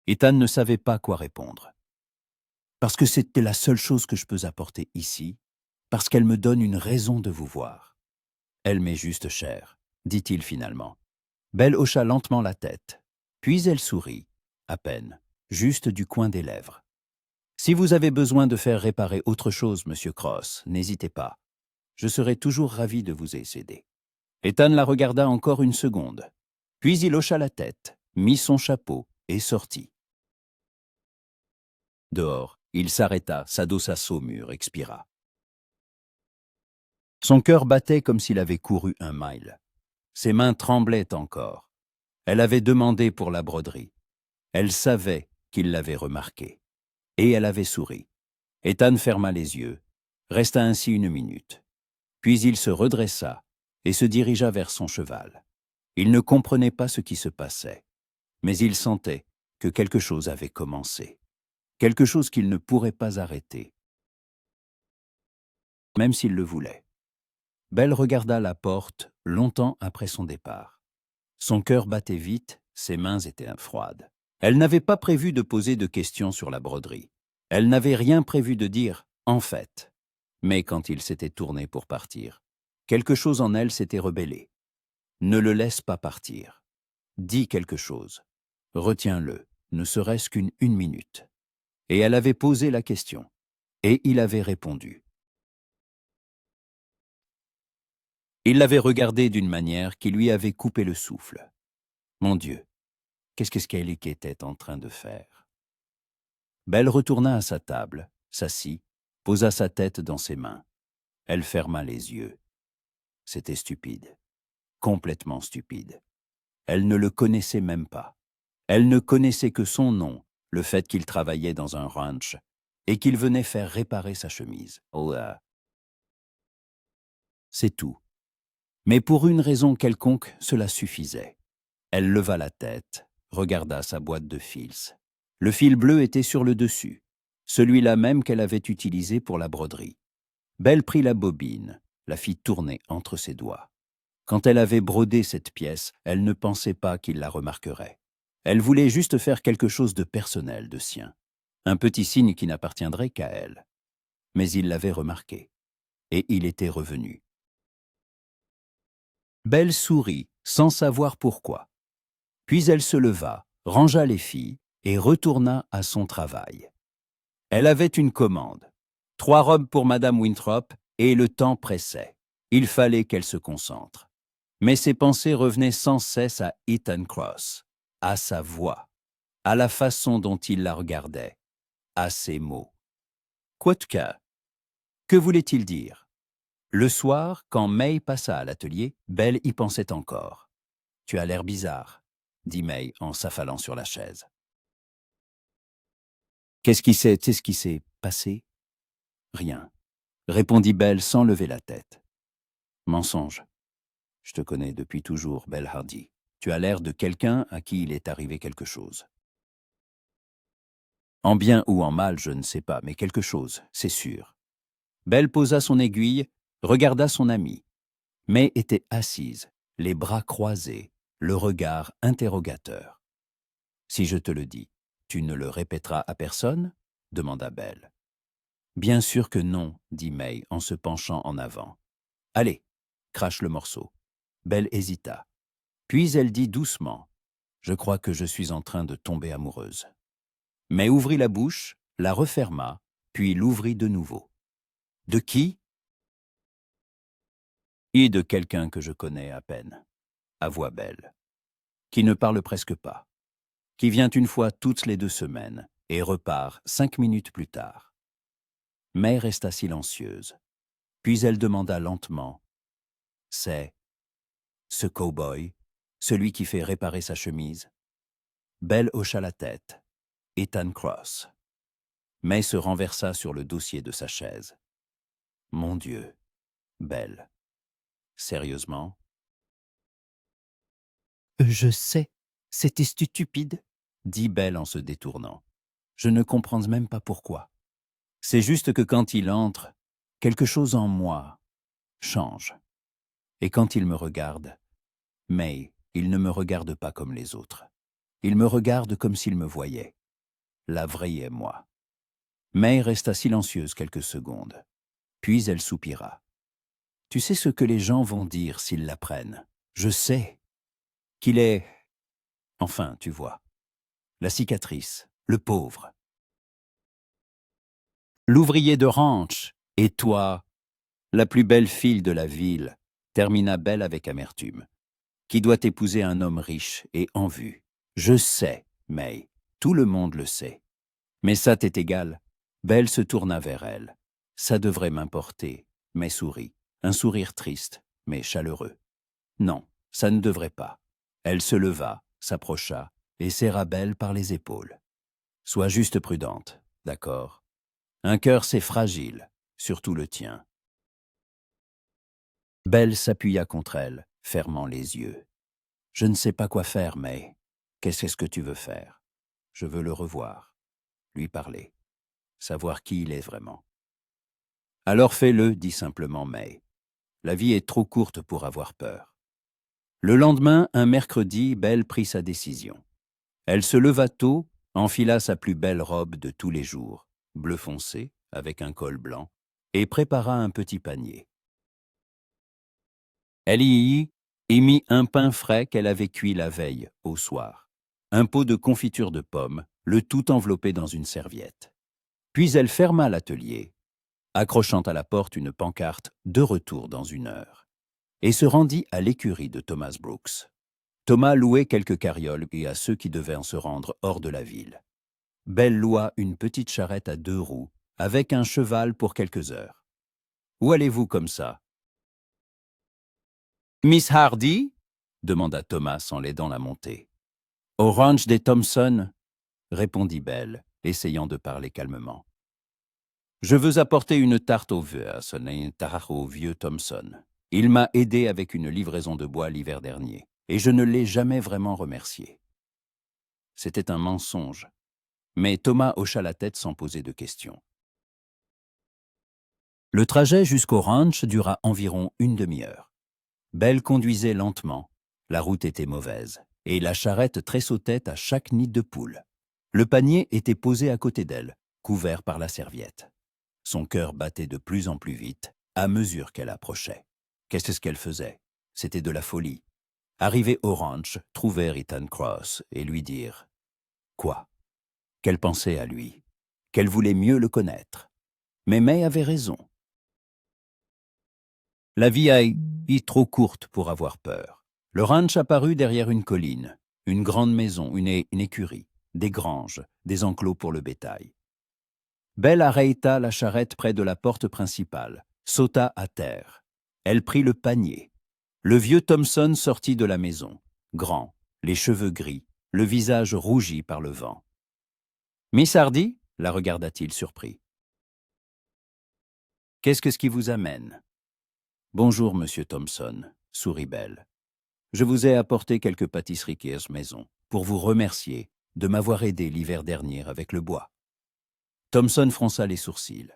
Ethan ne savait pas quoi répondre. Parce que c'était la seule chose que je peux apporter ici, parce qu'elle me donne une raison de vous voir. Elle m'est juste chère, dit-il finalement. Belle hocha lentement la tête, puis elle sourit, à peine, juste du coin des lèvres. Si vous avez besoin de faire réparer autre chose, Monsieur Cross, n'hésitez pas. Je serai toujours ravi de vous aider. Ethan la regarda encore une seconde, puis il hocha la tête, mit son chapeau et sortit. Dehors, il s'arrêta, s'adossa au mur, expira. Son cœur battait comme s'il avait couru 1 mile. Ses mains tremblaient encore. Elle avait demandé pour la broderie. Elle savait qu'il l'avait remarqué. Et elle avait souri. Ethan ferma les yeux, resta ainsi 1 minute. Puis il se redressa et se dirigea vers son cheval. Il ne comprenait pas ce qui se passait, mais il sentait que quelque chose avait commencé. Quelque chose qu'il ne pourrait pas arrêter, même s'il le voulait. Belle regarda la porte longtemps après son départ. Son cœur battait vite, ses mains étaient froides. Elle n'avait pas prévu de poser de questions sur la broderie. Elle n'avait rien prévu de dire, en fait. Mais quand il s'était tourné pour partir, quelque chose en elle s'était rebellé. Ne le laisse pas partir. Dis quelque chose. Retiens-le, ne serait-ce qu'1 minute. Et elle avait posé la question. Et il avait répondu. Il l'avait regardée d'une manière qui lui avait coupé le souffle. Mon Dieu, qu'est-ce qu'elle était en train de faire? Belle retourna à sa table, s'assit, posa sa tête dans ses mains. Elle ferma les yeux. C'était stupide, complètement stupide. Elle ne le connaissait même pas. Elle ne connaissait que son nom, le fait qu'il travaillait dans un ranch et qu'il venait faire réparer sa chemise. Oh, c'est tout. Mais pour une raison quelconque, cela suffisait. Elle leva la tête, regarda sa boîte de fils. Le fil bleu était sur le dessus, celui-là même qu'elle avait utilisé pour la broderie. Belle prit la bobine, la fit tourner entre ses doigts. Quand elle avait brodé cette pièce, elle ne pensait pas qu'il la remarquerait. Elle voulait juste faire quelque chose de personnel, de sien. Un petit signe qui n'appartiendrait qu'à elle. Mais il l'avait remarqué. Et il était revenu. Belle sourit, sans savoir pourquoi. Puis elle se leva, rangea les filles et retourna à son travail. Elle avait une commande. 3 robes pour Madame Winthrop et le temps pressait. Il fallait qu'elle se concentre. Mais ses pensées revenaient sans cesse à Ethan Cross, à sa voix, à la façon dont il la regardait, à ses mots. Quoique, que voulait-il dire? Le soir, quand May passa à l'atelier, Belle y pensait encore. « Tu as l'air bizarre », dit May en s'affalant sur la chaise. « Qu'est-ce qui s'est passé ?»« Rien », répondit Belle sans lever la tête. « Mensonge. Je te connais depuis toujours, Belle Hardy. Tu as l'air de quelqu'un à qui il est arrivé quelque chose. En bien ou en mal, je ne sais pas, mais quelque chose, c'est sûr. » Belle posa son aiguille, regarda son amie. May était assise, les bras croisés, le regard interrogateur. « Si je te le dis, tu ne le répéteras à personne ?» demanda Belle. « Bien sûr que non, » dit May en se penchant en avant. « Allez, crache le morceau. » Belle hésita. Puis elle dit doucement, « Je crois que je suis en train de tomber amoureuse. » May ouvrit la bouche, la referma, puis l'ouvrit de nouveau. « De qui ?»« Et de quelqu'un que je connais à peine, » avoua Belle, « qui ne parle presque pas, qui vient une fois toutes les 2 semaines et repart 5 minutes plus tard. » May resta silencieuse, puis elle demanda lentement, « C'est ce cow-boy, celui qui fait réparer sa chemise ?» Belle hocha la tête. « Ethan Cross. » May se renversa sur le dossier de sa chaise. « Mon Dieu, Belle. Sérieusement ?» « Je sais, c'était stupide, » dit Belle en se détournant. « Je ne comprends même pas pourquoi. C'est juste que quand il entre, quelque chose en moi change. Et quand il me regarde, May, il ne me regarde pas comme les autres. Il me regarde comme s'il me voyait. La vraie moi. » May resta silencieuse quelques secondes. Puis elle soupira. « Tu sais ce que les gens vont dire s'ils l'apprennent. Je sais qu'il est... Enfin, tu vois. La cicatrice, le pauvre. L'ouvrier de ranch, et toi, la plus belle fille de la ville, » termina Belle avec amertume, « qui doit épouser un homme riche et en vue. Je sais, May, tout le monde le sait. Mais ça t'est égal. » Belle se tourna vers elle. « Ça devrait m'importer. » May sourit, un sourire triste, mais chaleureux. « Non, ça ne devrait pas. » Elle se leva, s'approcha et serra Belle par les épaules. « Sois juste prudente, d'accord? Un cœur, c'est fragile, surtout le tien. » Belle s'appuya contre elle, fermant les yeux. « Je ne sais pas quoi faire, May. Qu'est-ce que tu veux faire? » « Je veux le revoir, lui parler, savoir qui il est vraiment. » « Alors fais-le, » dit simplement May. « La vie est trop courte pour avoir peur. » Le lendemain, un mercredi, Belle prit sa décision. Elle se leva tôt, enfila sa plus belle robe de tous les jours, bleu foncé, avec un col blanc, et prépara un petit panier. Elle y mit un pain frais qu'elle avait cuit la veille, au soir, un pot de confiture de pommes, le tout enveloppé dans une serviette. Puis elle ferma l'atelier, accrochant à la porte une pancarte « De retour dans 1 heure », et se rendit à l'écurie de Thomas Brooks. Thomas louait quelques carrioles et à ceux qui devaient se rendre hors de la ville. Belle loua une petite charrette à 2 roues, avec un cheval pour quelques heures. « Où allez-vous comme ça? »« Miss Hardy ?» demanda Thomas en l'aidant à monter. « Au ranch des Thompson ?» répondit Belle, essayant de parler calmement. « Je veux apporter une tarte au vieux Thompson. Il m'a aidé avec une livraison de bois l'hiver dernier, et je ne l'ai jamais vraiment remercié. » C'était un mensonge, mais Thomas hocha la tête sans poser de questions. Le trajet jusqu'au ranch dura environ 1 demi-heure. Belle conduisait lentement, la route était mauvaise, et la charrette tressautait à chaque nid de poule. Le panier était posé à côté d'elle, couvert par la serviette. Son cœur battait de plus en plus vite à mesure qu'elle approchait. Qu'est-ce qu'elle faisait? C'était de la folie. Arriver au ranch, trouver Ethan Cross et lui dire « Quoi ?» Qu'elle pensait à lui, qu'elle voulait mieux le connaître. Mais May avait raison. La vie est trop courte pour avoir peur. Le ranch apparut derrière une colline. Une grande maison, une écurie, des granges, des enclos pour le bétail. Belle arrêta la charrette près de la porte principale, sauta à terre. Elle prit le panier. Le vieux Thompson sortit de la maison, grand, les cheveux gris, le visage rougi par le vent. « Miss Hardy ?» la regarda-t-il surpris. « Qu'est-ce que ce qui vous amène ?»« Bonjour, monsieur Thompson, » sourit Belle. « Je vous ai apporté quelques pâtisseries Kears maison pour vous remercier de m'avoir aidé l'hiver dernier avec le bois. » Thompson fronça les sourcils.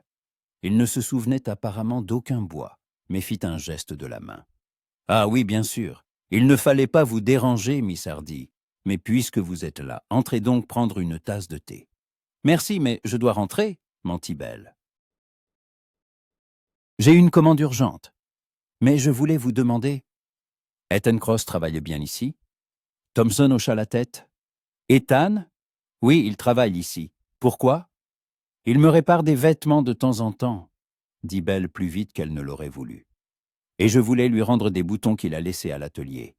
Il ne se souvenait apparemment d'aucun bois, mais fit un geste de la main. « Ah oui, bien sûr. Il ne fallait pas vous déranger, Miss Hardy. Mais puisque vous êtes là, entrez donc prendre une tasse de thé. »« Merci, mais je dois rentrer, » mentit Belle. « J'ai une commande urgente. Mais je voulais vous demander... » Ethan Cross travaille bien ici. Thompson hocha la tête. « Ethan ? Oui, il travaille ici. Pourquoi ? Il me répare des vêtements de temps en temps, » dit Belle plus vite qu'elle ne l'aurait voulu. « Et je voulais lui rendre des boutons qu'il a laissés à l'atelier. »«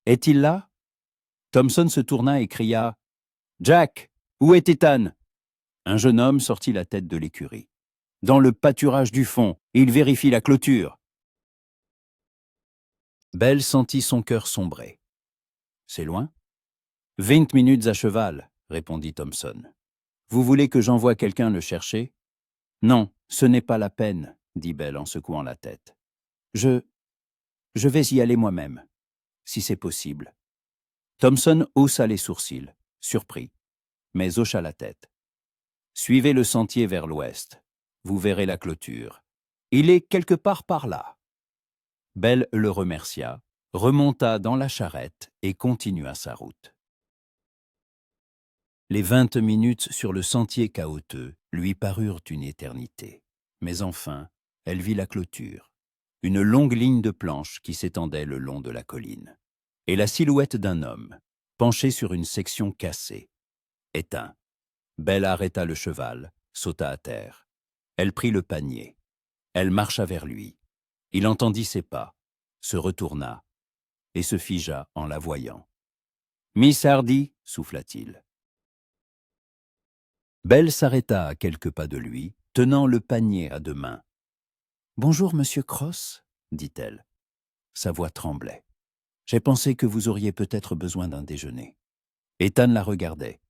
Est-il là ?» Thompson se tourna et cria « Jack, où est Ethan ?» Un jeune homme sortit la tête de l'écurie. « Dans le pâturage du fond, il vérifie la clôture. » Belle sentit son cœur sombrer. « C'est loin ?»« 20 minutes à cheval, » répondit Thompson. « Vous voulez que j'envoie quelqu'un le chercher ?»« Non, ce n'est pas la peine, » dit Belle en secouant la tête. « Je vais y aller moi-même, si c'est possible. » Thompson haussa les sourcils, surpris, mais hocha la tête. « Suivez le sentier vers l'ouest. Vous verrez la clôture. Il est quelque part par là. » Belle le remercia, remonta dans la charrette et continua sa route. Les 20 minutes sur le sentier caouteux lui parurent une éternité. Mais enfin, elle vit la clôture, une longue ligne de planches qui s'étendait le long de la colline, et la silhouette d'un homme, penché sur une section cassée. Éteint. Belle arrêta le cheval, sauta à terre. Elle prit le panier. Elle marcha vers lui. Il entendit ses pas, se retourna et se figea en la voyant. « Miss Hardy » souffla-t-il. Belle s'arrêta à quelques pas de lui, tenant le panier à deux mains. « Bonjour, monsieur Cross, » dit-elle. Sa voix tremblait. « J'ai pensé que vous auriez peut-être besoin d'un déjeuner. » Ethan la regardait,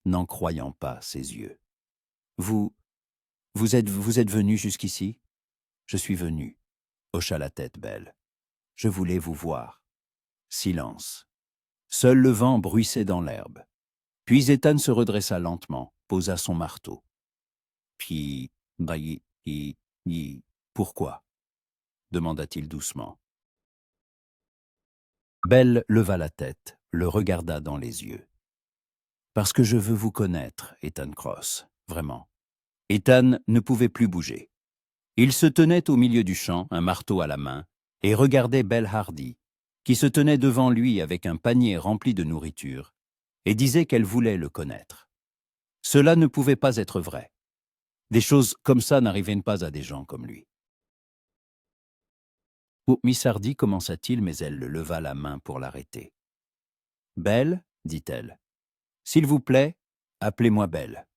n'en croyant pas ses yeux. « Vous êtes venu jusqu'ici ?»« Je suis venu, » hocha la tête Belle. « Je voulais vous voir. » Silence. Seul le vent bruissait dans l'herbe. Puis Ethan se redressa lentement, posa son marteau. Puis, pourquoi ? Demanda-t-il doucement. Belle leva la tête, le regarda dans les yeux. Parce que je veux vous connaître, Ethan Cross, vraiment. Ethan ne pouvait plus bouger. Il se tenait au milieu du champ, un marteau à la main, et regardait Belle Hardy, qui se tenait devant lui avec un panier rempli de nourriture, et disait qu'elle voulait le connaître. Cela ne pouvait pas être vrai. Des choses comme ça n'arrivaient pas à des gens comme lui. Oh, Miss Hardy commença-t-il, mais elle le leva la main pour l'arrêter. « Belle, dit-elle. S'il vous plaît, appelez-moi Belle. »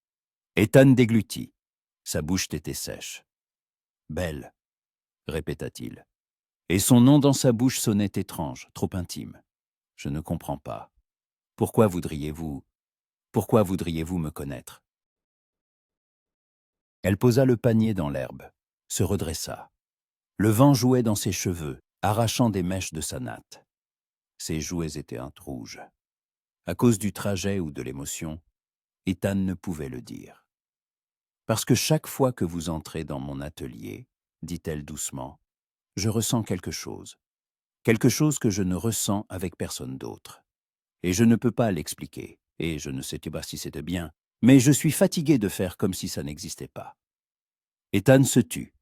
Ethan déglutit. Sa bouche était sèche. « Belle, » répéta-t-il. Et son nom dans sa bouche sonnait étrange, trop intime. « Je ne comprends pas. Pourquoi voudriez-vous me connaître ?» Elle posa le panier dans l'herbe, se redressa. Le vent jouait dans ses cheveux, arrachant des mèches de sa natte. Ses joues étaient rouges. À cause du trajet ou de l'émotion, Ethan ne pouvait le dire. « Parce que chaque fois que vous entrez dans mon atelier, dit-elle doucement, je ressens quelque chose que je ne ressens avec personne d'autre. Et je ne peux pas l'expliquer, et je ne sais pas si c'était bien, mais je suis fatigué de faire comme si ça n'existait pas. » Ethan se tut.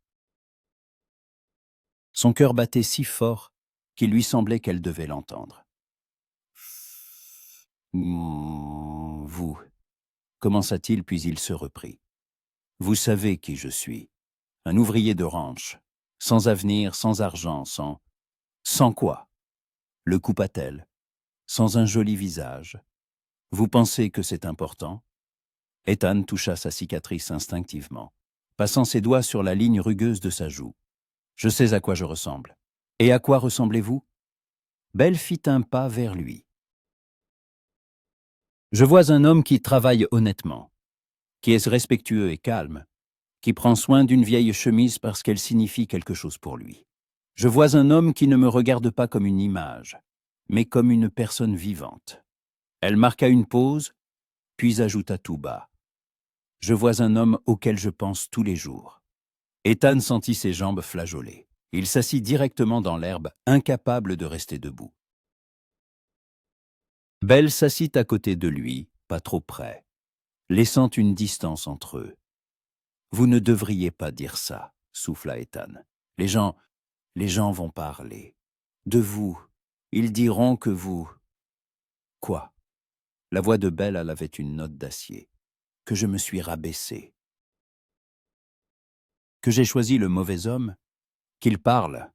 Son cœur battait si fort qu'il lui semblait qu'elle devait l'entendre. « Vous, » commença-t-il, puis il se reprit. « Vous savez qui je suis. Un ouvrier de ranch, sans avenir, sans argent, sans quoi ?» Le coupa-t-elle, sans un joli visage. Vous pensez que c'est important? Ethan toucha sa cicatrice instinctivement, passant ses doigts sur la ligne rugueuse de sa joue. Je sais à quoi je ressemble. Et à quoi ressemblez-vous? Belle fit un pas vers lui. Je vois un homme qui travaille honnêtement, qui est respectueux et calme, qui prend soin d'une vieille chemise parce qu'elle signifie quelque chose pour lui. Je vois un homme qui ne me regarde pas comme une image, mais comme une personne vivante. Elle marqua une pause, puis ajouta tout bas. Je vois un homme auquel je pense tous les jours. Ethan sentit ses jambes flageoler. Il s'assit directement dans l'herbe, incapable de rester debout. Belle s'assit à côté de lui, pas trop près, laissant une distance entre eux. « Vous ne devriez pas dire ça, » souffla Ethan. « Les gens vont parler. De vous. Ils diront que vous... » Quoi? La voix de Belle avait une note d'acier. Que je me suis rabaissé. Que j'ai choisi le mauvais homme? Qu'il parle?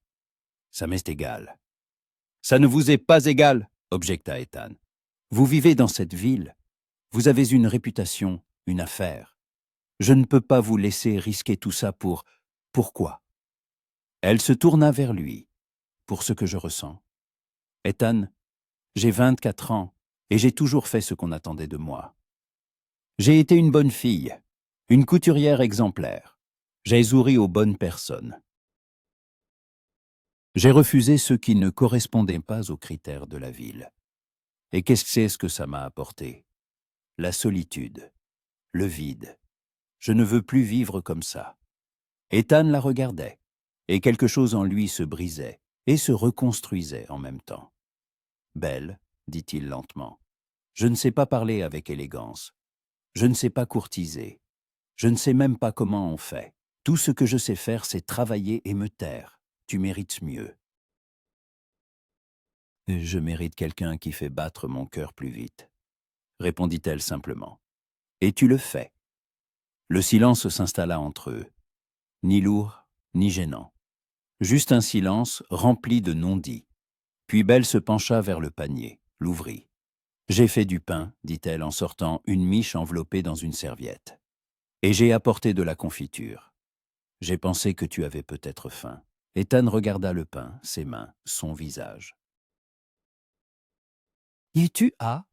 Ça m'est égal. Ça ne vous est pas égal, objecta Ethan. Vous vivez dans cette ville. Vous avez une réputation, une affaire. Je ne peux pas vous laisser risquer tout ça pour... Pourquoi? Elle se tourna vers lui. Pour ce que je ressens. Ethan, j'ai 24 ans et j'ai toujours fait ce qu'on attendait de moi. J'ai été une bonne fille, une couturière exemplaire. J'ai souri aux bonnes personnes. J'ai refusé ceux qui ne correspondaient pas aux critères de la ville. Et qu'est-ce que c'est ce que ça m'a apporté? La solitude, le vide. Je ne veux plus vivre comme ça. Ethan la regardait, et quelque chose en lui se brisait et se reconstruisait en même temps. « Belle, dit-il lentement, je ne sais pas parler avec élégance. Je ne sais pas courtiser. Je ne sais même pas comment on fait. Tout ce que je sais faire, c'est travailler et me taire. Tu mérites mieux. » « Je mérite quelqu'un qui fait battre mon cœur plus vite, » répondit-elle simplement. « Et tu le fais. » Le silence s'installa entre eux, ni lourd, ni gênant. Juste un silence rempli de non-dits. Puis Belle se pencha vers le panier, l'ouvrit. « J'ai fait du pain, dit-elle en sortant une miche enveloppée dans une serviette. Et j'ai apporté de la confiture. J'ai pensé que tu avais peut-être faim. » Ethan regarda le pain, ses mains, son visage. « Y es-tu à?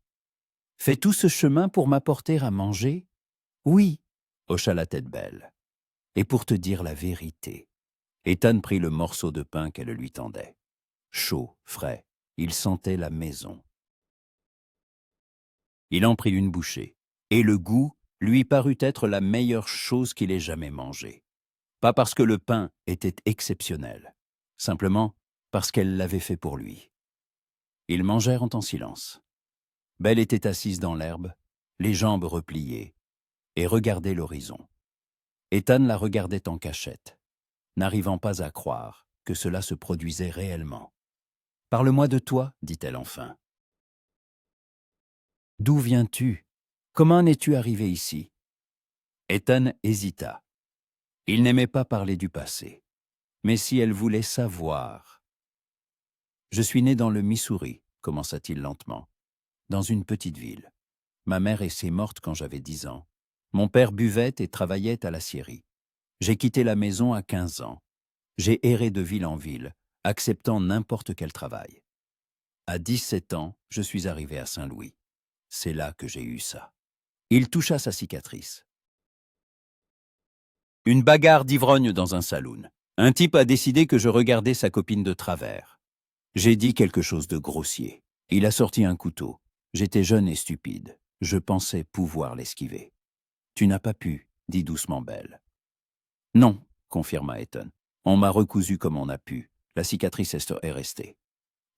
Fais tout ce chemin pour m'apporter à manger? » « Oui, » hocha la tête Belle. « Et pour te dire la vérité. » Ethan prit le morceau de pain qu'elle lui tendait. Chaud, frais, il sentait la maison. Il en prit une bouchée, et le goût lui parut être la meilleure chose qu'il ait jamais mangée. Pas parce que le pain était exceptionnel, simplement parce qu'elle l'avait fait pour lui. Ils mangèrent en silence. Belle était assise dans l'herbe, les jambes repliées, et regardait l'horizon. Ethan la regardait en cachette, n'arrivant pas à croire que cela se produisait réellement. « Parle-moi de toi, dit-elle enfin. D'où viens-tu? Comment en es-tu arrivé ici? » Ethan hésita. Il n'aimait pas parler du passé. Mais si elle voulait savoir... « Je suis né dans le Missouri, » commença-t-il lentement, « dans une petite ville. Ma mère est morte quand j'avais 10 ans. Mon père buvait et travaillait à l'aciérie. J'ai quitté la maison à 15 ans. J'ai erré de ville en ville, acceptant n'importe quel travail. À 17 ans, je suis arrivé à Saint-Louis. C'est là que j'ai eu ça. » Il toucha sa cicatrice. Une bagarre d'ivrogne dans un saloon. Un type a décidé que je regardais sa copine de travers. J'ai dit quelque chose de grossier. Il a sorti un couteau. J'étais jeune et stupide. Je pensais pouvoir l'esquiver. « Tu n'as pas pu, » dit doucement Belle. « Non, » confirma Ethan. « On m'a recousu comme on a pu. La cicatrice est restée.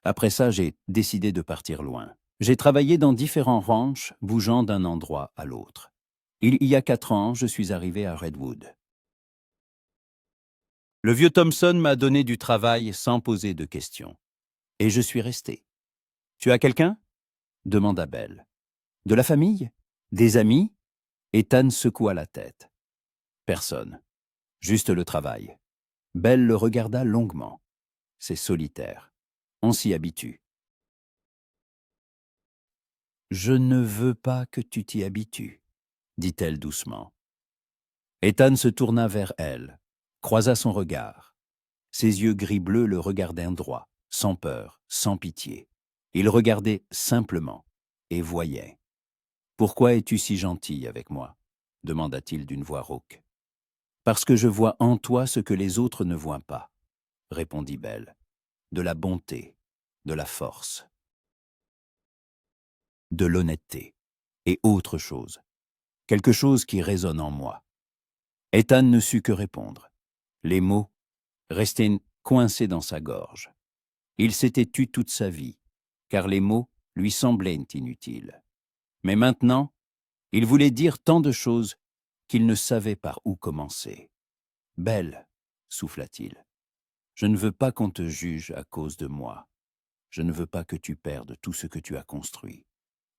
Après ça, j'ai décidé de partir loin. J'ai travaillé dans différents ranchs, bougeant d'un endroit à l'autre. Il y a 4 ans, je suis arrivé à Redwood. Le vieux Thompson m'a donné du travail sans poser de questions. Et je suis resté. « Tu as quelqu'un » demanda Belle. « De la famille? Des amis ?» Ethan secoua la tête. « Personne. Juste le travail. » Belle le regarda longuement. « C'est solitaire. On s'y habitue. » Je ne veux pas que tu t'y habitues, dit-elle doucement. Ethan se tourna vers elle, croisa son regard. Ses yeux gris-bleu le regardaient droit, sans peur, sans pitié. Il regardait simplement et voyait. « Pourquoi es-tu si gentille avec moi ?» demanda-t-il d'une voix rauque. « Parce que je vois en toi ce que les autres ne voient pas, » répondit Belle. « De la bonté, de la force, de l'honnêteté, et autre chose, quelque chose qui résonne en moi. » Ethan ne sut que répondre. Les mots restaient coincés dans sa gorge. Il s'était tu toute sa vie, car les mots lui semblaient inutiles. Mais maintenant, il voulait dire tant de choses qu'il ne savait par où commencer. « Belle, souffla-t-il, je ne veux pas qu'on te juge à cause de moi. Je ne veux pas que tu perdes tout ce que tu as construit.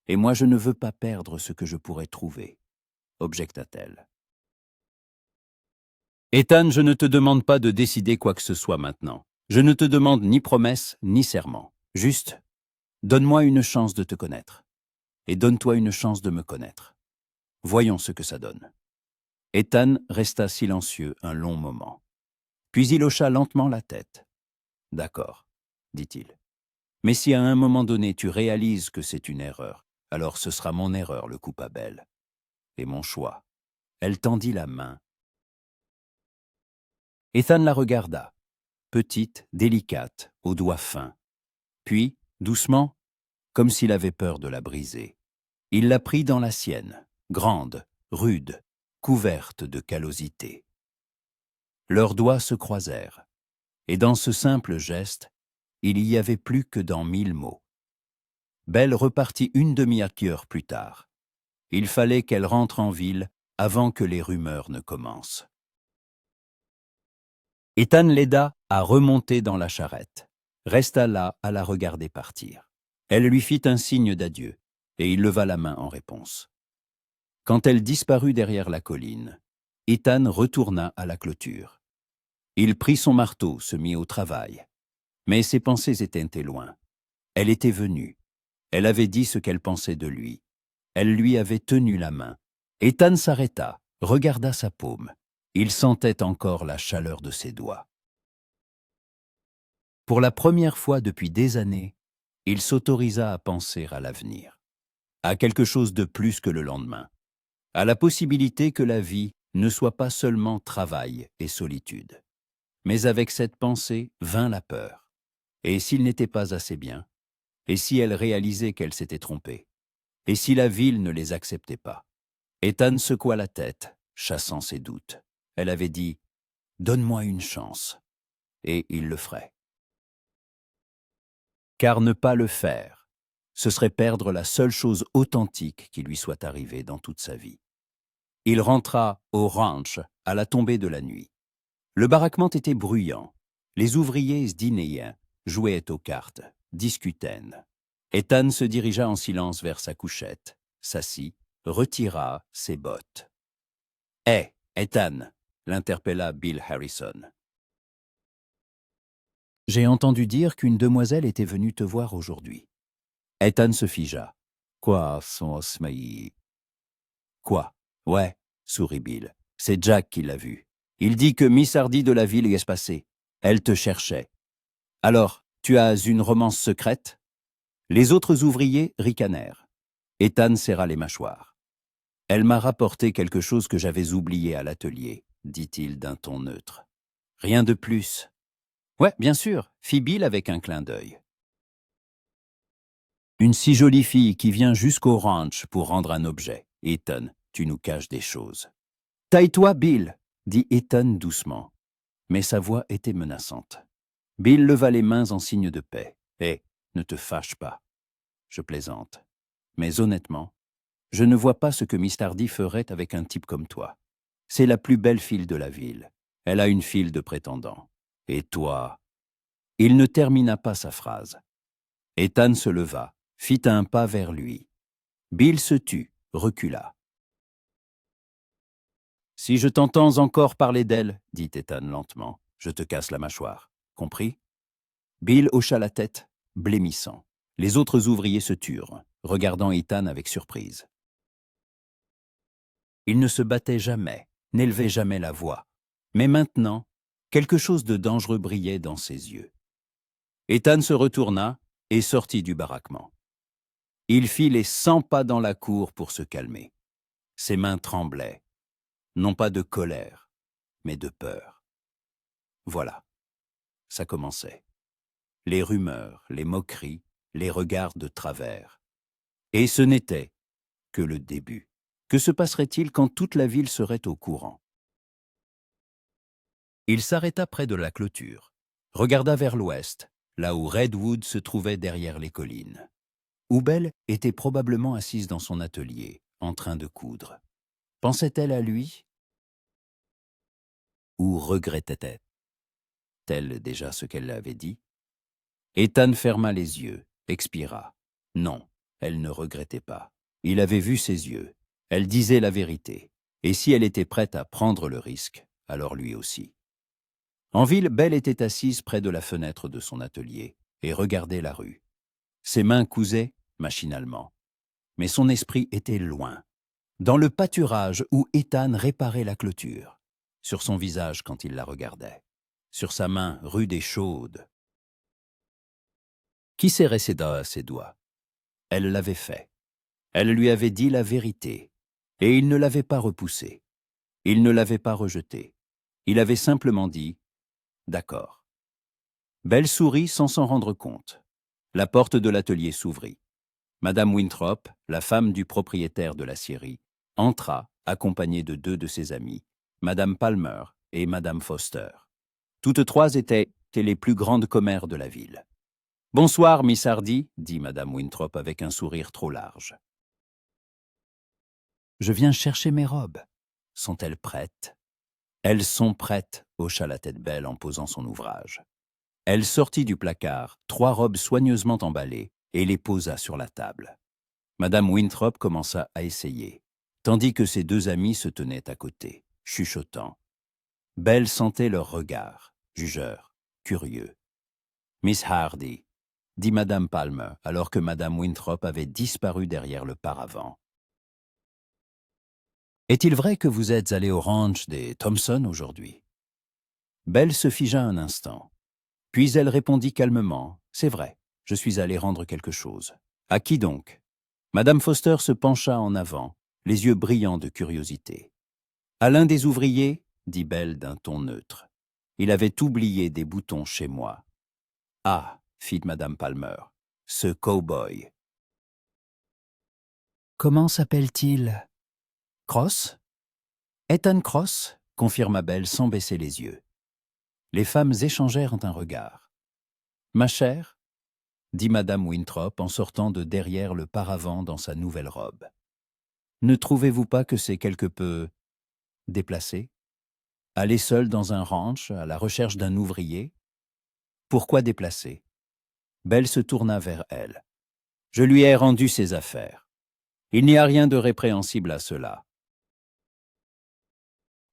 Et moi, je ne veux pas perdre ce que je pourrais trouver, » objecta-t-elle. « Ethan, je ne te demande pas de décider quoi que ce soit maintenant. Je ne te demande ni promesse, ni serment. Juste, donne-moi une chance de te connaître. Et donne-toi une chance de me connaître. Voyons ce que ça donne. » Ethan resta silencieux un long moment. Puis il hocha lentement la tête. « D'accord, dit-il. Mais si à un moment donné tu réalises que c'est une erreur, alors ce sera mon erreur le coupable. Et mon choix. » Elle tendit la main. Ethan la regarda, petite, délicate, aux doigts fins. Puis, doucement, comme s'il avait peur de la briser, il la prit dans la sienne, grande, rude, couverte de callosité. Leurs doigts se croisèrent, et dans ce simple geste, il y avait plus que dans 1000 mots. Belle repartit une demi-heure plus tard. Il fallait qu'elle rentre en ville avant que les rumeurs ne commencent. Ethan l'aida à remonter dans la charrette, resta là à la regarder partir. Elle lui fit un signe d'adieu, et il leva la main en réponse. Quand elle disparut derrière la colline, Ethan retourna à la clôture. Il prit son marteau, se mit au travail. Mais ses pensées étaient loin. Elle était venue. Elle avait dit ce qu'elle pensait de lui. Elle lui avait tenu la main. Ethan s'arrêta, regarda sa paume. Il sentait encore la chaleur de ses doigts. Pour la première fois depuis des années, il s'autorisa à penser à l'avenir, à quelque chose de plus que le lendemain, à la possibilité que la vie ne soit pas seulement travail et solitude. Mais avec cette pensée vint la peur. Et s'il n'était pas assez bien? Et si elle réalisait qu'elle s'était trompée? Et si la ville ne les acceptait pas? Ethan secoua la tête, chassant ses doutes. Elle avait dit « Donne-moi une chance », et il le ferait. Car ne pas le faire, ce serait perdre la seule chose authentique qui lui soit arrivée dans toute sa vie. Il rentra au ranch à la tombée de la nuit. Le baraquement était bruyant. Les ouvriers dînaient, jouaient aux cartes, discutaient. Ethan se dirigea en silence vers sa couchette, s'assit, retira ses bottes. « Hé, Ethan !» l'interpella Bill Harrison. « J'ai entendu dire qu'une demoiselle était venue te voir aujourd'hui. » Ethan se figea. « Quoi, son osmaï ?»« Quoi? Ouais, » sourit Bill. « C'est Jack qui l'a vue. Il dit que Miss Hardy de la ville y est passée. Elle te cherchait. Alors, tu as une romance secrète ?» Les autres ouvriers ricanèrent. Ethan serra les mâchoires. « Elle m'a rapporté quelque chose que j'avais oublié à l'atelier, » dit-il d'un ton neutre. « Rien de plus. »« Ouais, bien sûr, » fit Bill avec un clin d'œil. « Une si jolie fille qui vient jusqu'au ranch pour rendre un objet. Ethan, tu nous caches des choses. »« Taille-toi, Bill » dit Ethan doucement. Mais sa voix était menaçante. Bill leva les mains en signe de paix. « Hé, ne te fâche pas. Je plaisante. Mais honnêtement, je ne vois pas ce que Miss Hardy ferait avec un type comme toi. C'est la plus belle fille de la ville. Elle a une file de prétendants. Et toi... » Il ne termina pas sa phrase. Ethan se leva, fit un pas vers lui. Bill se tut, recula. « Si je t'entends encore parler d'elle, dit Ethan lentement, je te casse la mâchoire. Compris ?» Bill hocha la tête, blêmissant. Les autres ouvriers se turent, regardant Ethan avec surprise. Il ne se battait jamais, n'élevait jamais la voix. Mais maintenant, quelque chose de dangereux brillait dans ses yeux. Ethan se retourna et sortit du baraquement. Il fit les 100 pas dans la cour pour se calmer. Ses mains tremblaient, non pas de colère, mais de peur. Voilà, ça commençait. Les rumeurs, les moqueries, les regards de travers. Et ce n'était que le début. Que se passerait-il quand toute la ville serait au courant? Il s'arrêta près de la clôture, regarda vers l'ouest, là où Redwood se trouvait derrière les collines. Où Belle était probablement assise dans son atelier, en train de coudre. Pensait-elle à lui? Ou regrettait-elle déjà ce qu'elle avait dit? Ethan ferma les yeux, expira. Non, elle ne regrettait pas. Il avait vu ses yeux. Elle disait la vérité. Et si elle était prête à prendre le risque, alors lui aussi. En ville, Belle était assise près de la fenêtre de son atelier et regardait la rue. Ses mains cousaient machinalement. Mais son esprit était loin, dans le pâturage où Ethan réparait la clôture, sur son visage quand il la regardait, sur sa main rude et chaude, qui serrait ses doigts. Elle l'avait fait. Elle lui avait dit la vérité, et il ne l'avait pas repoussée. Il ne l'avait pas rejetée. Il avait simplement dit « D'accord ». Belle sourit sans s'en rendre compte. La porte de l'atelier s'ouvrit. Madame Winthrop, la femme du propriétaire de la scierie, entra, accompagnée de 2 de ses amies, Madame Palmer et Madame Foster. Toutes 3 étaient les plus grandes commères de la ville. « Bonsoir, Miss Hardy », dit Madame Winthrop avec un sourire trop large. « Je viens chercher mes robes. Sont-elles prêtes ?»« Elles sont prêtes », hocha la tête Belle en posant son ouvrage. Elle sortit du placard 3 robes soigneusement emballées et les posa sur la table. Madame Winthrop commença à essayer, tandis que ses 2 amies se tenaient à côté, chuchotant. Belle sentait leurs regards, jugeurs, curieux. « Miss Hardy », dit Madame Palmer, alors que Madame Winthrop avait disparu derrière le paravent. « Est-il vrai que vous êtes allée au ranch des Thompson aujourd'hui ?» Belle se figea un instant. Puis elle répondit calmement, « C'est vrai, je suis allée rendre quelque chose. »« À qui donc ?» Madame Foster se pencha en avant, les yeux brillants de curiosité. « À l'un des ouvriers ?» dit Belle d'un ton neutre. « Il avait oublié des boutons chez moi. »« Ah !» fit Madame Palmer, « ce cow-boy. »« Comment s'appelle-t-il ?»« Cross ?»« Ethan Cross ?» confirma Belle sans baisser les yeux. Les femmes échangèrent un regard. « Ma chère ?» dit Madame Winthrop en sortant de derrière le paravent dans sa nouvelle robe. « Ne trouvez-vous pas que c'est quelque peu déplacé? Aller seule dans un ranch à la recherche d'un ouvrier? Pourquoi déplacé ?» Belle se tourna vers elle. « Je lui ai rendu ses affaires. Il n'y a rien de répréhensible à cela. »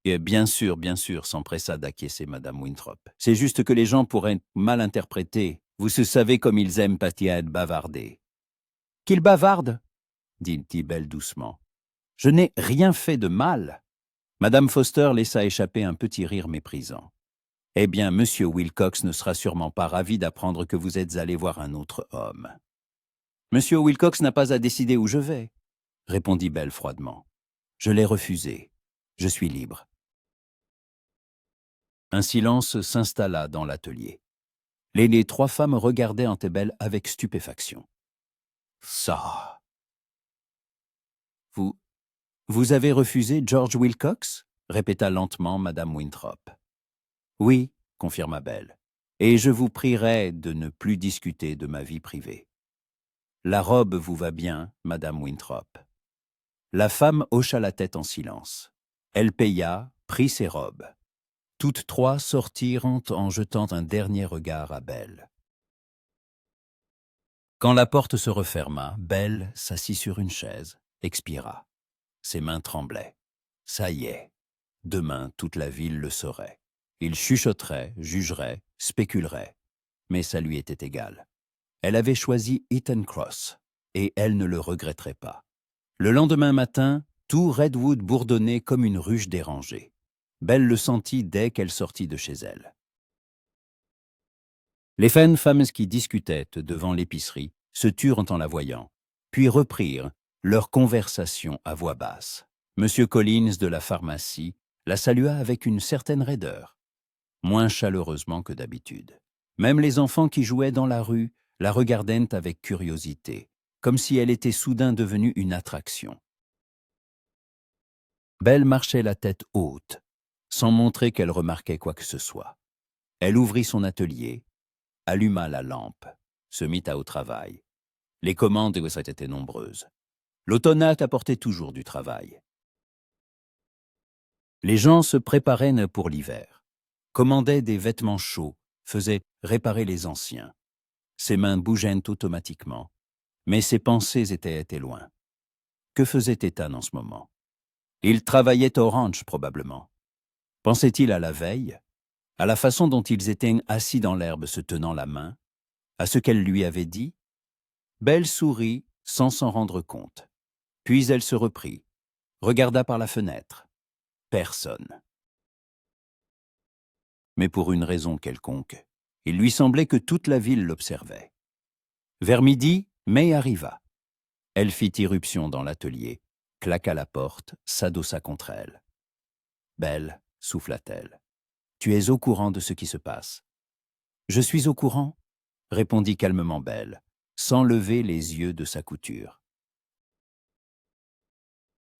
Et bien sûr, s'empressa d'acquiescer Madame Winthrop. C'est juste que les gens pourraient mal interpréter. Vous savez comme ils aiment Patiade bavarder. « Qu'il bavarde ?» dit Belle doucement. « Je n'ai rien fait de mal. » Madame Foster laissa échapper un petit rire méprisant. « Eh bien, Monsieur Wilcox ne sera sûrement pas ravi d'apprendre que vous êtes allé voir un autre homme. »« Monsieur Wilcox n'a pas à décider où je vais, » répondit Belle froidement. « Je l'ai refusé. Je suis libre. » Un silence s'installa dans l'atelier. Les 3 femmes regardaient Belle avec stupéfaction. « Ça !»« Vous avez refusé George Wilcox ?» répéta lentement Madame Winthrop. « Oui, » confirma Belle, « et je vous prierai de ne plus discuter de ma vie privée. »« La robe vous va bien, Madame Winthrop. » La femme hocha la tête en silence. Elle paya, prit ses robes. Toutes 3 sortirent en jetant un dernier regard à Belle. Quand la porte se referma, Belle s'assit sur une chaise, expira. Ses mains tremblaient. Ça y est, demain toute la ville le saurait. Il chuchoterait, jugerait, spéculerait, mais ça lui était égal. Elle avait choisi Ethan Cross. et elle ne le regretterait pas. Le lendemain matin, tout Redwood bourdonnait comme une ruche dérangée. Belle le sentit dès qu'elle sortit de chez elle. Les femmes qui discutaient devant l'épicerie se turent en la voyant, puis reprirent leur conversation à voix basse. Monsieur Collins de la pharmacie la salua avec une certaine raideur, moins chaleureusement que d'habitude. Même les enfants qui jouaient dans la rue la regardaient avec curiosité, comme si elle était soudain devenue une attraction. Belle marchait la tête haute, sans montrer qu'elle remarquait quoi que ce soit. Elle ouvrit son atelier, alluma la lampe, se mit au travail. Les commandes étaient nombreuses. L'automate apportait toujours du travail. Les gens se préparaient pour l'hiver, commandaient des vêtements chauds, faisaient réparer les anciens. Ses mains bougeaient automatiquement, mais ses pensées étaient loin. Que faisait Ethan en ce moment? Il travaillait au ranch probablement. Pensait-il à la veille, à la façon dont ils étaient assis dans l'herbe se tenant la main, à ce qu'elle lui avait dit? Belle sourit sans s'en rendre compte. Puis elle se reprit, regarda par la fenêtre. Personne. Mais pour une raison quelconque, il lui semblait que toute la ville l'observait. Vers midi, May arriva. Elle fit irruption dans l'atelier, claqua la porte, s'adossa contre elle. Belle, souffla-t-elle, tu es au courant de ce qui se passe. Je suis au courant, répondit calmement Belle, sans lever les yeux de sa couture.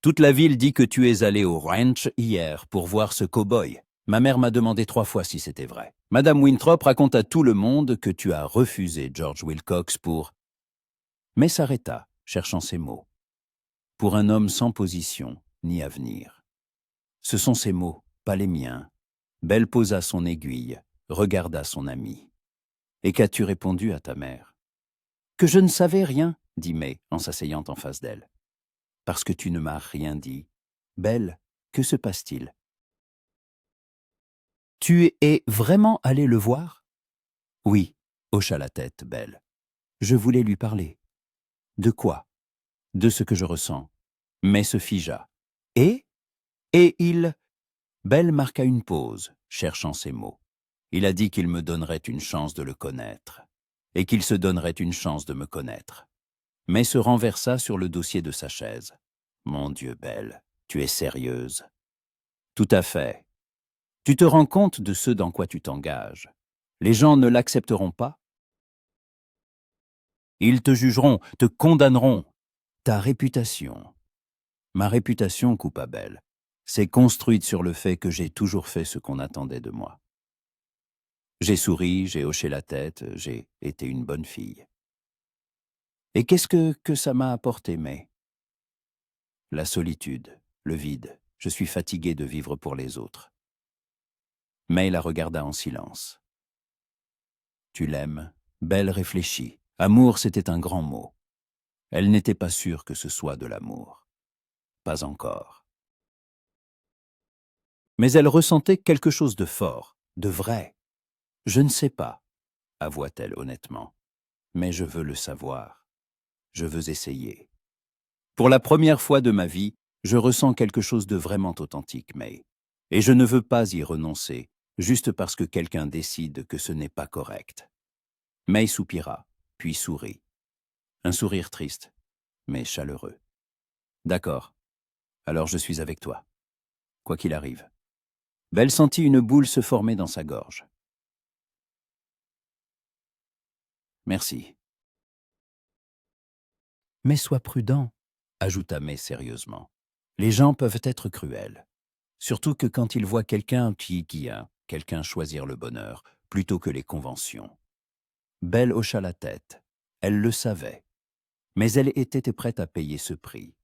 Toute la ville dit que tu es allé au ranch hier pour voir ce cow-boy. Ma mère m'a demandé 3 fois si c'était vrai. Madame Winthrop raconte à tout le monde que tu as refusé George Wilcox pour... Mais s'arrêta, cherchant ses mots. Pour un homme sans position ni avenir. Ce sont ses mots, pas les miens. Belle posa son aiguille, regarda son ami. Et qu'as-tu répondu à ta mère? Que je ne savais rien, dit May en s'asseyant en face d'elle. Parce que tu ne m'as rien dit. Belle, que se passe-t-il? Tu es vraiment allé le voir? Oui, hocha la tête, Belle. Je voulais lui parler. De quoi? De ce que je ressens. Mais se figea. Et il... Belle marqua une pause, cherchant ses mots. Il a dit qu'il me donnerait une chance de le connaître, et qu'il se donnerait une chance de me connaître. Mais se renversa sur le dossier de sa chaise. Mon Dieu, Belle, tu es sérieuse? Tout à fait. Tu te rends compte de ce dans quoi tu t'engages. Les gens ne l'accepteront pas. Ils te jugeront, te condamneront. Ta réputation. Ma réputation, coupa Belle, s'est construite sur le fait que j'ai toujours fait ce qu'on attendait de moi. J'ai souri, j'ai hoché la tête, j'ai été une bonne fille. Et qu'est-ce que ça m'a apporté, May? La solitude, le vide. Je suis fatigué de vivre pour les autres. May la regarda en silence. Tu l'aimes? Belle réfléchit. Amour, c'était un grand mot. Elle n'était pas sûre que ce soit de l'amour. Pas encore. Mais elle ressentait quelque chose de fort, de vrai. Je ne sais pas, avoua-t-elle honnêtement. Mais je veux le savoir. Je veux essayer. Pour la première fois de ma vie, je ressens quelque chose de vraiment authentique, May. Et je ne veux pas y renoncer, juste parce que quelqu'un décide que ce n'est pas correct. May soupira, puis sourit. Un sourire triste, mais chaleureux. D'accord. Alors je suis avec toi, quoi qu'il arrive. Belle sentit une boule se former dans sa gorge. Merci. Mais sois prudent, ajouta May sérieusement. Les gens peuvent être cruels. Surtout que quand ils voient quelqu'un quelqu'un choisir le bonheur, plutôt que les conventions. Belle hocha la tête. Elle le savait. Mais elle était prête à payer ce prix.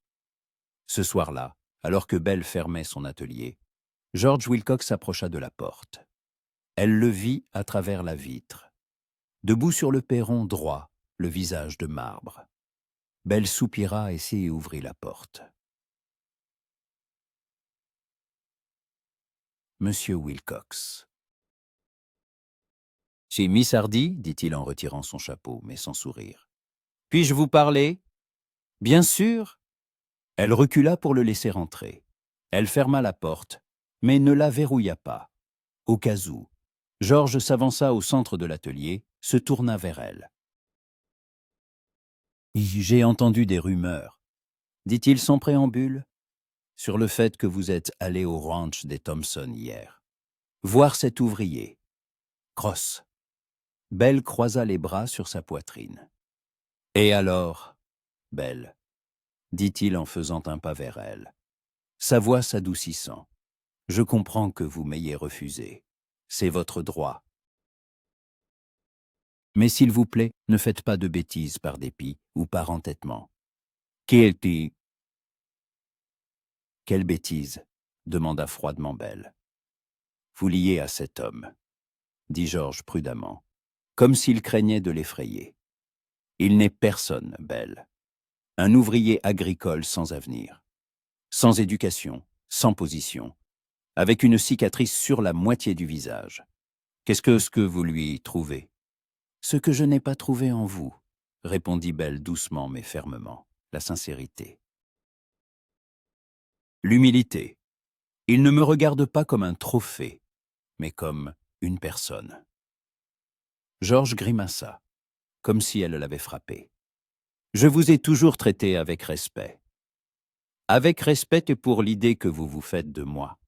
Ce soir-là, alors que Belle fermait son atelier, George Wilcox s'approcha de la porte. Elle le vit à travers la vitre. Debout sur le perron droit, le visage de marbre. Belle soupira et ouvrit la porte. Monsieur Wilcox. Chez Miss Hardy, dit-il en retirant son chapeau, mais sans sourire. Puis-je vous parler? Bien sûr. Elle recula pour le laisser entrer. Elle ferma la porte, mais ne la verrouilla pas. Au cas où, Georges s'avança au centre de l'atelier, se tourna vers elle. « J'ai entendu des rumeurs, dit-il sans préambule, sur le fait que vous êtes allé au ranch des Thompson hier. Voir cet ouvrier. Cross. » Belle croisa les bras sur sa poitrine. « Et alors, Belle ?» dit-il en faisant un pas vers elle, sa voix s'adoucissant. « Je comprends que vous m'ayez refusé. C'est votre droit. Mais s'il vous plaît, ne faites pas de bêtises par dépit ou par entêtement. » « Quelle bêtise ?» demanda froidement Belle. « Vous liez à cet homme, » dit Georges prudemment, comme s'il craignait de l'effrayer. « Il n'est personne, Belle. Un ouvrier agricole sans avenir, sans éducation, sans position, avec une cicatrice sur la moitié du visage. Qu'est-ce que vous lui trouvez ? » « Ce que je n'ai pas trouvé en vous, » répondit Belle doucement mais fermement, la sincérité. L'humilité. Il ne me regarde pas comme un trophée, mais comme une personne. Georges grimaça, comme si elle l'avait frappé. « Je vous ai toujours traité avec respect. »« Avec respect et pour l'idée que vous vous faites de moi, »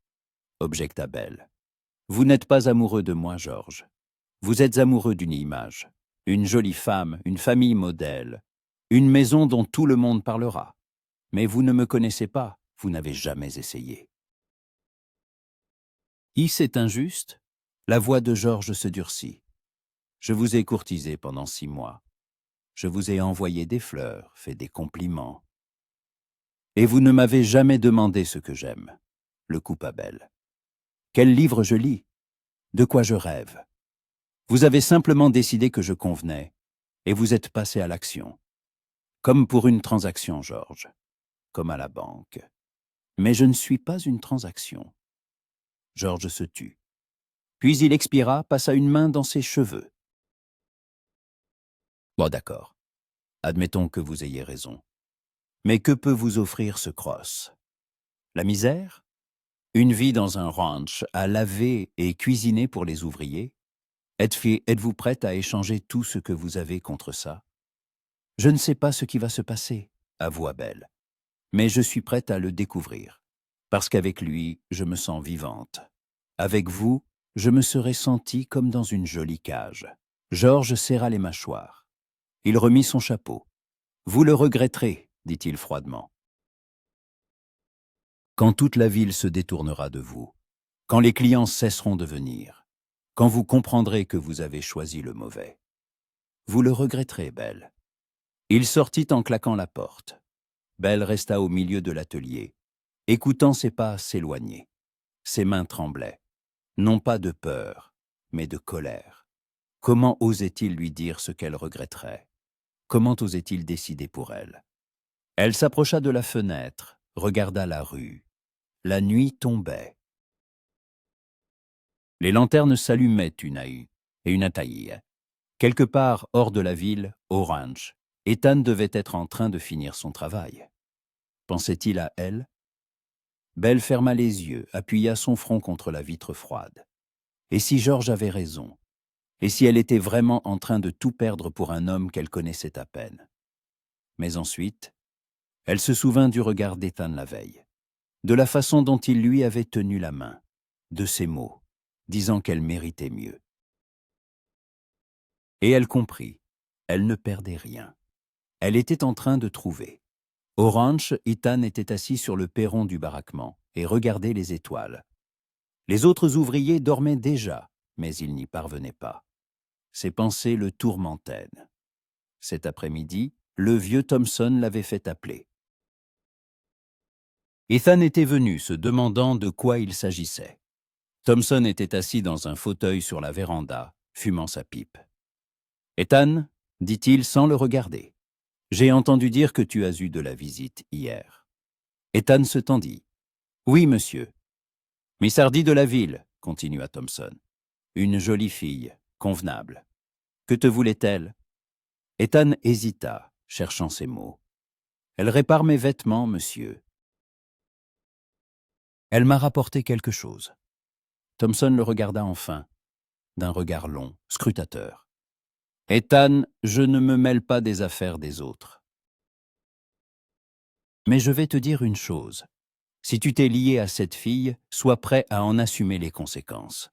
objecta Belle. « Vous n'êtes pas amoureux de moi, Georges. Vous êtes amoureux d'une image, une jolie femme, une famille modèle, une maison dont tout le monde parlera. Mais vous ne me connaissez pas, vous n'avez jamais essayé. » C'est injuste ? La voix de Georges se durcit. « Je vous ai courtisé pendant 6 mois. Je vous ai envoyé des fleurs, fait des compliments. Et vous ne m'avez jamais demandé ce que j'aime. » Le coupa Belle. « Quel livre je lis ? De quoi je rêve ? Vous avez simplement décidé que je convenais, et vous êtes passé à l'action. Comme pour une transaction, Georges. Comme à la banque. Mais je ne suis pas une transaction. » Georges se tut. Puis il expira, passa une main dans ses cheveux. « Bon, d'accord. Admettons que vous ayez raison. Mais que peut vous offrir ce Cross ? La misère ? Une vie dans un ranch à laver et cuisiner pour les ouvriers ? Êtes-vous prête à échanger tout ce que vous avez contre ça ? Je ne sais pas ce qui va se passer, avoua Belle. Mais je suis prête à le découvrir. Parce qu'avec lui, je me sens vivante. Avec vous, je me serais sentie comme dans une jolie cage. » Georges serra les mâchoires. Il remit son chapeau. « Vous le regretterez, » dit-il froidement. « Quand toute la ville se détournera de vous, quand les clients cesseront de venir, quand vous comprendrez que vous avez choisi le mauvais. Vous le regretterez, Belle. » Il sortit en claquant la porte. Belle resta au milieu de l'atelier, écoutant ses pas s'éloigner. Ses mains tremblaient, non pas de peur, mais de colère. Comment osait-il lui dire ce qu'elle regretterait ? Comment osait-il décider pour elle ? Elle s'approcha de la fenêtre, regarda la rue. La nuit tombait. Les lanternes s'allumaient une à une, et une à taille. Quelque part hors de la ville, au ranch, Ethan devait être en train de finir son travail. Pensait-il à elle ? Belle ferma les yeux, appuya son front contre la vitre froide. Et si Georges avait raison ? Et si elle était vraiment en train de tout perdre pour un homme qu'elle connaissait à peine ? Mais ensuite, elle se souvint du regard d'Ethan la veille, de la façon dont il lui avait tenu la main, de ses mots, disant qu'elle méritait mieux. Et elle comprit, elle ne perdait rien. Elle était en train de trouver. Au ranch, Ethan était assis sur le perron du baraquement et regardait les étoiles. Les autres ouvriers dormaient déjà, mais ils n'y parvenaient pas. Ses pensées le tourmentaient. Cet après-midi, le vieux Thompson l'avait fait appeler. Ethan était venu, se demandant de quoi il s'agissait. Thompson était assis dans un fauteuil sur la véranda, fumant sa pipe. « Ethan, » dit-il sans le regarder, « j'ai entendu dire que tu as eu de la visite hier. » Ethan se tendit. « Oui, monsieur. »« Miss Hardy de la ville, » continua Thompson. « Une jolie fille, convenable. Que te voulait-elle » Ethan hésita, cherchant ses mots. Elle répare mes vêtements, monsieur. Elle m'a rapporté quelque chose. Thompson le regarda enfin, d'un regard long, scrutateur. Ethan, je ne me mêle pas des affaires des autres. Mais je vais te dire une chose. Si tu t'es lié à cette fille, sois prêt à en assumer les conséquences.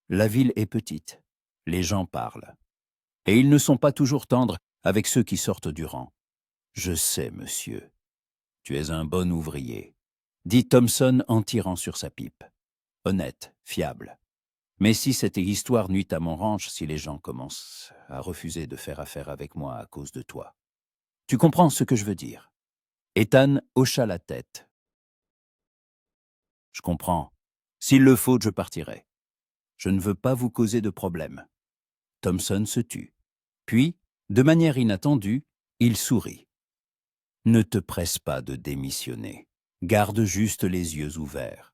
La ville est petite. Les gens parlent. Et ils ne sont pas toujours tendres avec ceux qui sortent du rang. Je sais, monsieur. Tu es un bon ouvrier, dit Thompson en tirant sur sa pipe. Honnête, fiable. Mais si cette histoire nuit à mon ranch, si les gens commencent à refuser de faire affaire avec moi à cause de toi. Tu comprends ce que je veux dire? Ethan hocha la tête. Je comprends. S'il le faut, je partirai. Je ne veux pas vous causer de problème. Thompson se tut. Puis, de manière inattendue, il sourit. Ne te presse pas de démissionner. Garde juste les yeux ouverts.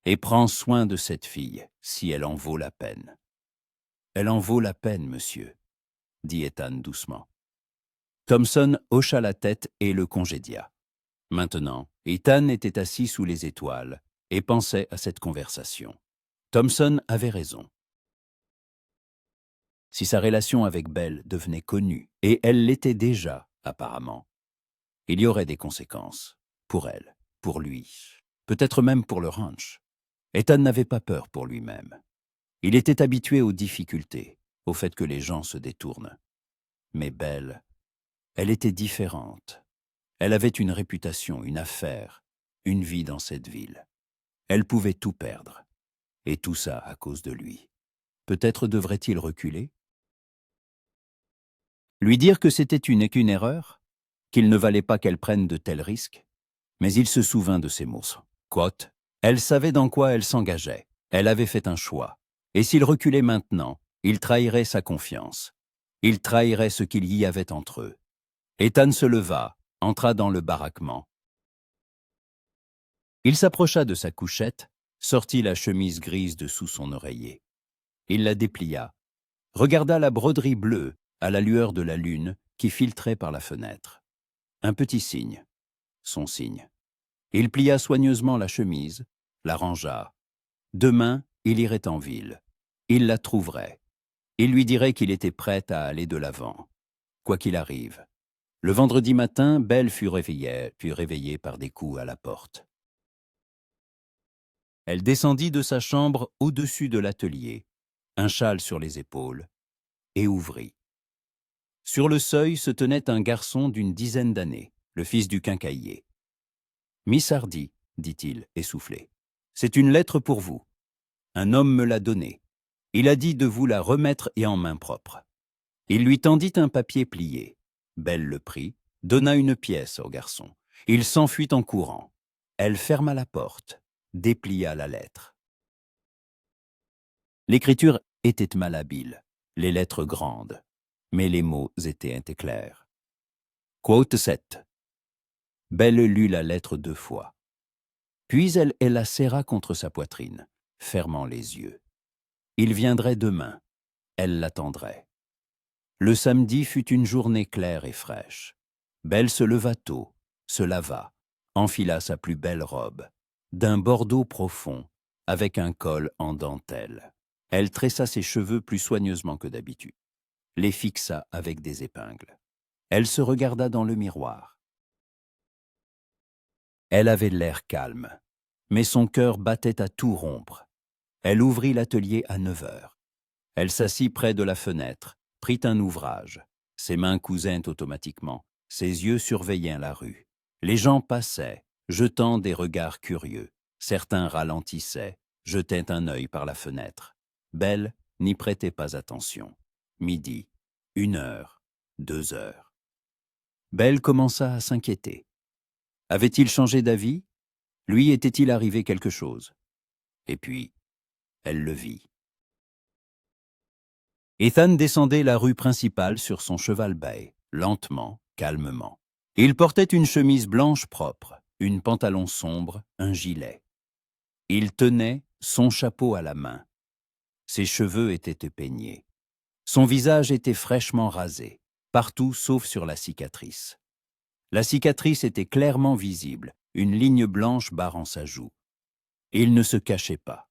Et prends soin de cette fille, si elle en vaut la peine. Elle en vaut la peine, monsieur, dit Ethan doucement. Thompson hocha la tête et le congédia. Maintenant, Ethan était assis sous les étoiles et pensait à cette conversation. Thompson avait raison. Si sa relation avec Belle devenait connue, et elle l'était déjà, apparemment, il y aurait des conséquences. Pour elle, pour lui, peut-être même pour le ranch. Ethan n'avait pas peur pour lui-même. Il était habitué aux difficultés, au fait que les gens se détournent. Mais Belle, elle était différente. Elle avait une réputation, une affaire, une vie dans cette ville. Elle pouvait tout perdre. Et tout ça à cause de lui. Peut-être devrait-il reculer? Lui dire que c'était qu'une erreur? Qu'il ne valait pas qu'elle prenne de tels risques? Mais il se souvint de ces mots. Quote, elle savait dans quoi elle s'engageait. Elle avait fait un choix. Et s'il reculait maintenant, il trahirait sa confiance. Il trahirait ce qu'il y avait entre eux. Ethan se leva, entra dans le baraquement. Il s'approcha de sa couchette, sortit la chemise grise de sous son oreiller. Il la déplia, regarda la broderie bleue à la lueur de la lune qui filtrait par la fenêtre. Un petit signe, son signe. Il plia soigneusement la chemise, la rangea. Demain, il irait en ville. Il la trouverait. Il lui dirait qu'il était prêt à aller de l'avant. Quoi qu'il arrive. Le vendredi matin, Belle fut réveillée par des coups à la porte. Elle descendit de sa chambre au-dessus de l'atelier, un châle sur les épaules, et ouvrit. Sur le seuil se tenait un garçon d'une dizaine d'années, le fils du quincaillier. « Miss Hardy, dit-il, essoufflé, c'est une lettre pour vous. Un homme me l'a donnée. Il a dit de vous la remettre et en main propre. » Il lui tendit un papier plié. Belle le prit, donna une pièce au garçon. Il s'enfuit en courant. Elle ferma la porte, déplia la lettre. L'écriture était malhabile, les lettres grandes, mais les mots étaient clairs. Quote 7. Belle lut la lettre 2 fois. Puis elle la serra contre sa poitrine, fermant les yeux. Il viendrait demain. Elle l'attendrait. Le samedi fut une journée claire et fraîche. Belle se leva tôt, se lava, enfila sa plus belle robe, d'un bordeaux profond, avec un col en dentelle. Elle tressa ses cheveux plus soigneusement que d'habitude, les fixa avec des épingles. Elle se regarda dans le miroir. Elle avait l'air calme, mais son cœur battait à tout rompre. Elle ouvrit l'atelier à 9 heures. Elle s'assit près de la fenêtre, prit un ouvrage. Ses mains cousaient automatiquement. Ses yeux surveillaient la rue. Les gens passaient, jetant des regards curieux. Certains ralentissaient, jetaient un œil par la fenêtre. Belle n'y prêtait pas attention. Midi, 1 heure, 2 heures. Belle commença à s'inquiéter. Avait-il changé d'avis? Lui était-il arrivé quelque chose? Et puis, elle le vit. Ethan descendait la rue principale sur son cheval bay, lentement, calmement. Il portait une chemise blanche propre, une pantalon sombre, un gilet. Il tenait son chapeau à la main. Ses cheveux étaient peignés. Son visage était fraîchement rasé, partout sauf sur la cicatrice. La cicatrice était clairement visible, une ligne blanche barrant sa joue. Il ne se cachait pas.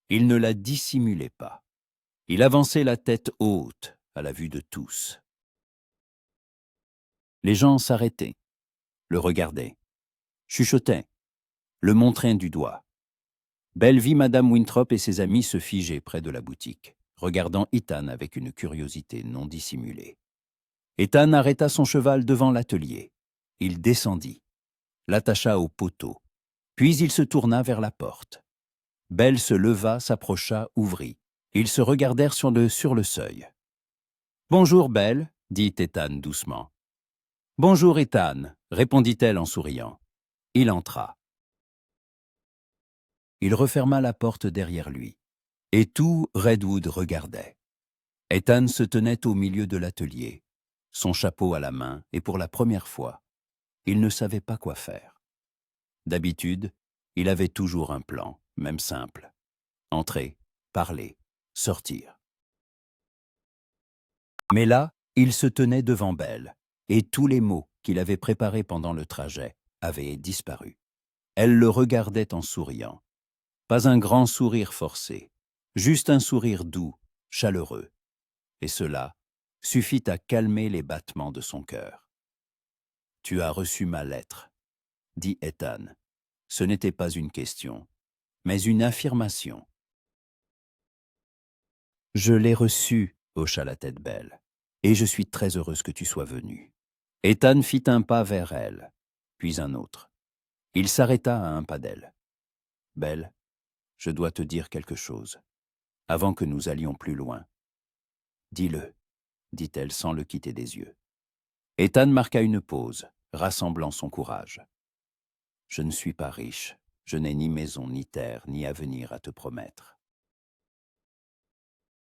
Il ne la dissimulait pas. Il avançait la tête haute, à la vue de tous. Les gens s'arrêtaient, le regardaient, chuchotaient, le montraient du doigt. Belle vit Madame Winthrop et ses amis se figer près de la boutique, regardant Ethan avec une curiosité non dissimulée. Ethan arrêta son cheval devant l'atelier. Il descendit, l'attacha au poteau, puis il se tourna vers la porte. Belle se leva, s'approcha, ouvrit. Ils se regardèrent sur le seuil. « Bonjour, Belle, dit Ethan doucement. « Bonjour, Ethan, répondit-elle en souriant. Il entra. Il referma la porte derrière lui. Et tout Redwood regardait. Ethan se tenait au milieu de l'atelier, son chapeau à la main, et pour la première fois, il ne savait pas quoi faire. D'habitude, il avait toujours un plan, même simple. Entrer, parler, sortir. Mais là, il se tenait devant Belle, et tous les mots qu'il avait préparés pendant le trajet avaient disparu. Elle le regardait en souriant. Pas un grand sourire forcé, juste un sourire doux, chaleureux. Et cela suffit à calmer les battements de son cœur. « Tu as reçu ma lettre », dit Ethan. Ce n'était pas une question, mais une affirmation. « Je l'ai reçue », hocha la tête Belle, « et je suis très heureuse que tu sois venue. » Ethan fit un pas vers elle, puis un autre. Il s'arrêta à un pas d'elle. « Belle, je dois te dire quelque chose, avant que nous allions plus loin. »« Dis-le », dit-elle sans le quitter des yeux. Ethan marqua une pause, rassemblant son courage. « Je ne suis pas riche, je n'ai ni maison, ni terre, ni avenir à te promettre.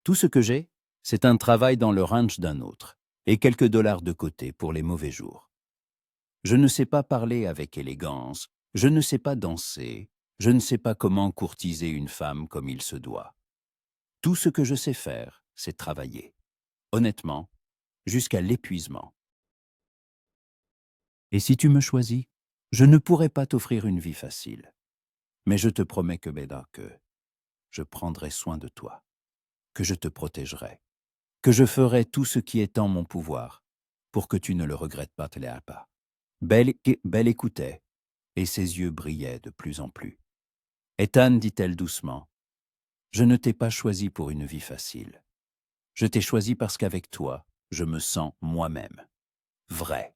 Tout ce que j'ai, c'est un travail dans le ranch d'un autre, et quelques dollars de côté pour les mauvais jours. Je ne sais pas parler avec élégance, je ne sais pas danser, je ne sais pas comment courtiser une femme comme il se doit. Tout ce que je sais faire, c'est travailler. Honnêtement, jusqu'à l'épuisement. Et si tu me choisis, je ne pourrai pas t'offrir une vie facile. Mais je te promets que je prendrai soin de toi, que je te protégerai, que je ferai tout ce qui est en mon pouvoir pour que tu ne le regrettes pas, Tléapa. » Belle écoutait, et ses yeux brillaient de plus en plus. « Ethan, dit-elle doucement, je ne t'ai pas choisi pour une vie facile. Je t'ai choisi parce qu'avec toi, je me sens moi-même. Vrai.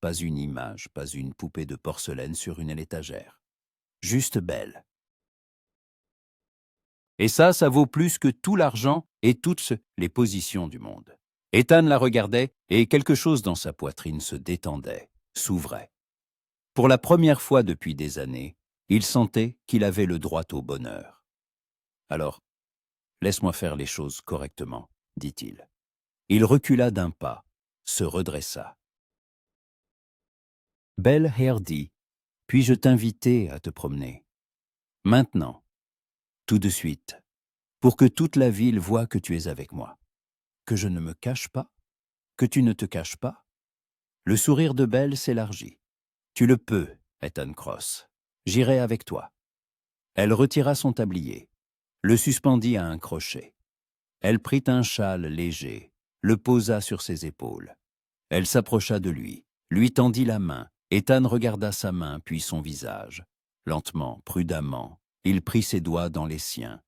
Pas une image, pas une poupée de porcelaine sur une étagère. Juste belle. Et ça vaut plus que tout l'argent et toutes les positions du monde. » Ethan la regardait et quelque chose dans sa poitrine se détendait, s'ouvrait. Pour la première fois depuis des années, il sentait qu'il avait le droit au bonheur. « Alors, laisse-moi faire les choses correctement, » dit-il. Il recula d'un pas, se redressa. « Belle Hardy, puis-je t'inviter à te promener? Maintenant, tout de suite, pour que toute la ville voie que tu es avec moi. Que je ne me cache pas? Que tu ne te caches pas? » Le sourire de Belle s'élargit. « Tu le peux, Ethan Cross. J'irai avec toi. » Elle retira son tablier, le suspendit à un crochet. Elle prit un châle léger, le posa sur ses épaules. Elle s'approcha de lui tendit la main. Ethan regarda sa main puis son visage. Lentement, prudemment, il prit ses doigts dans les siens.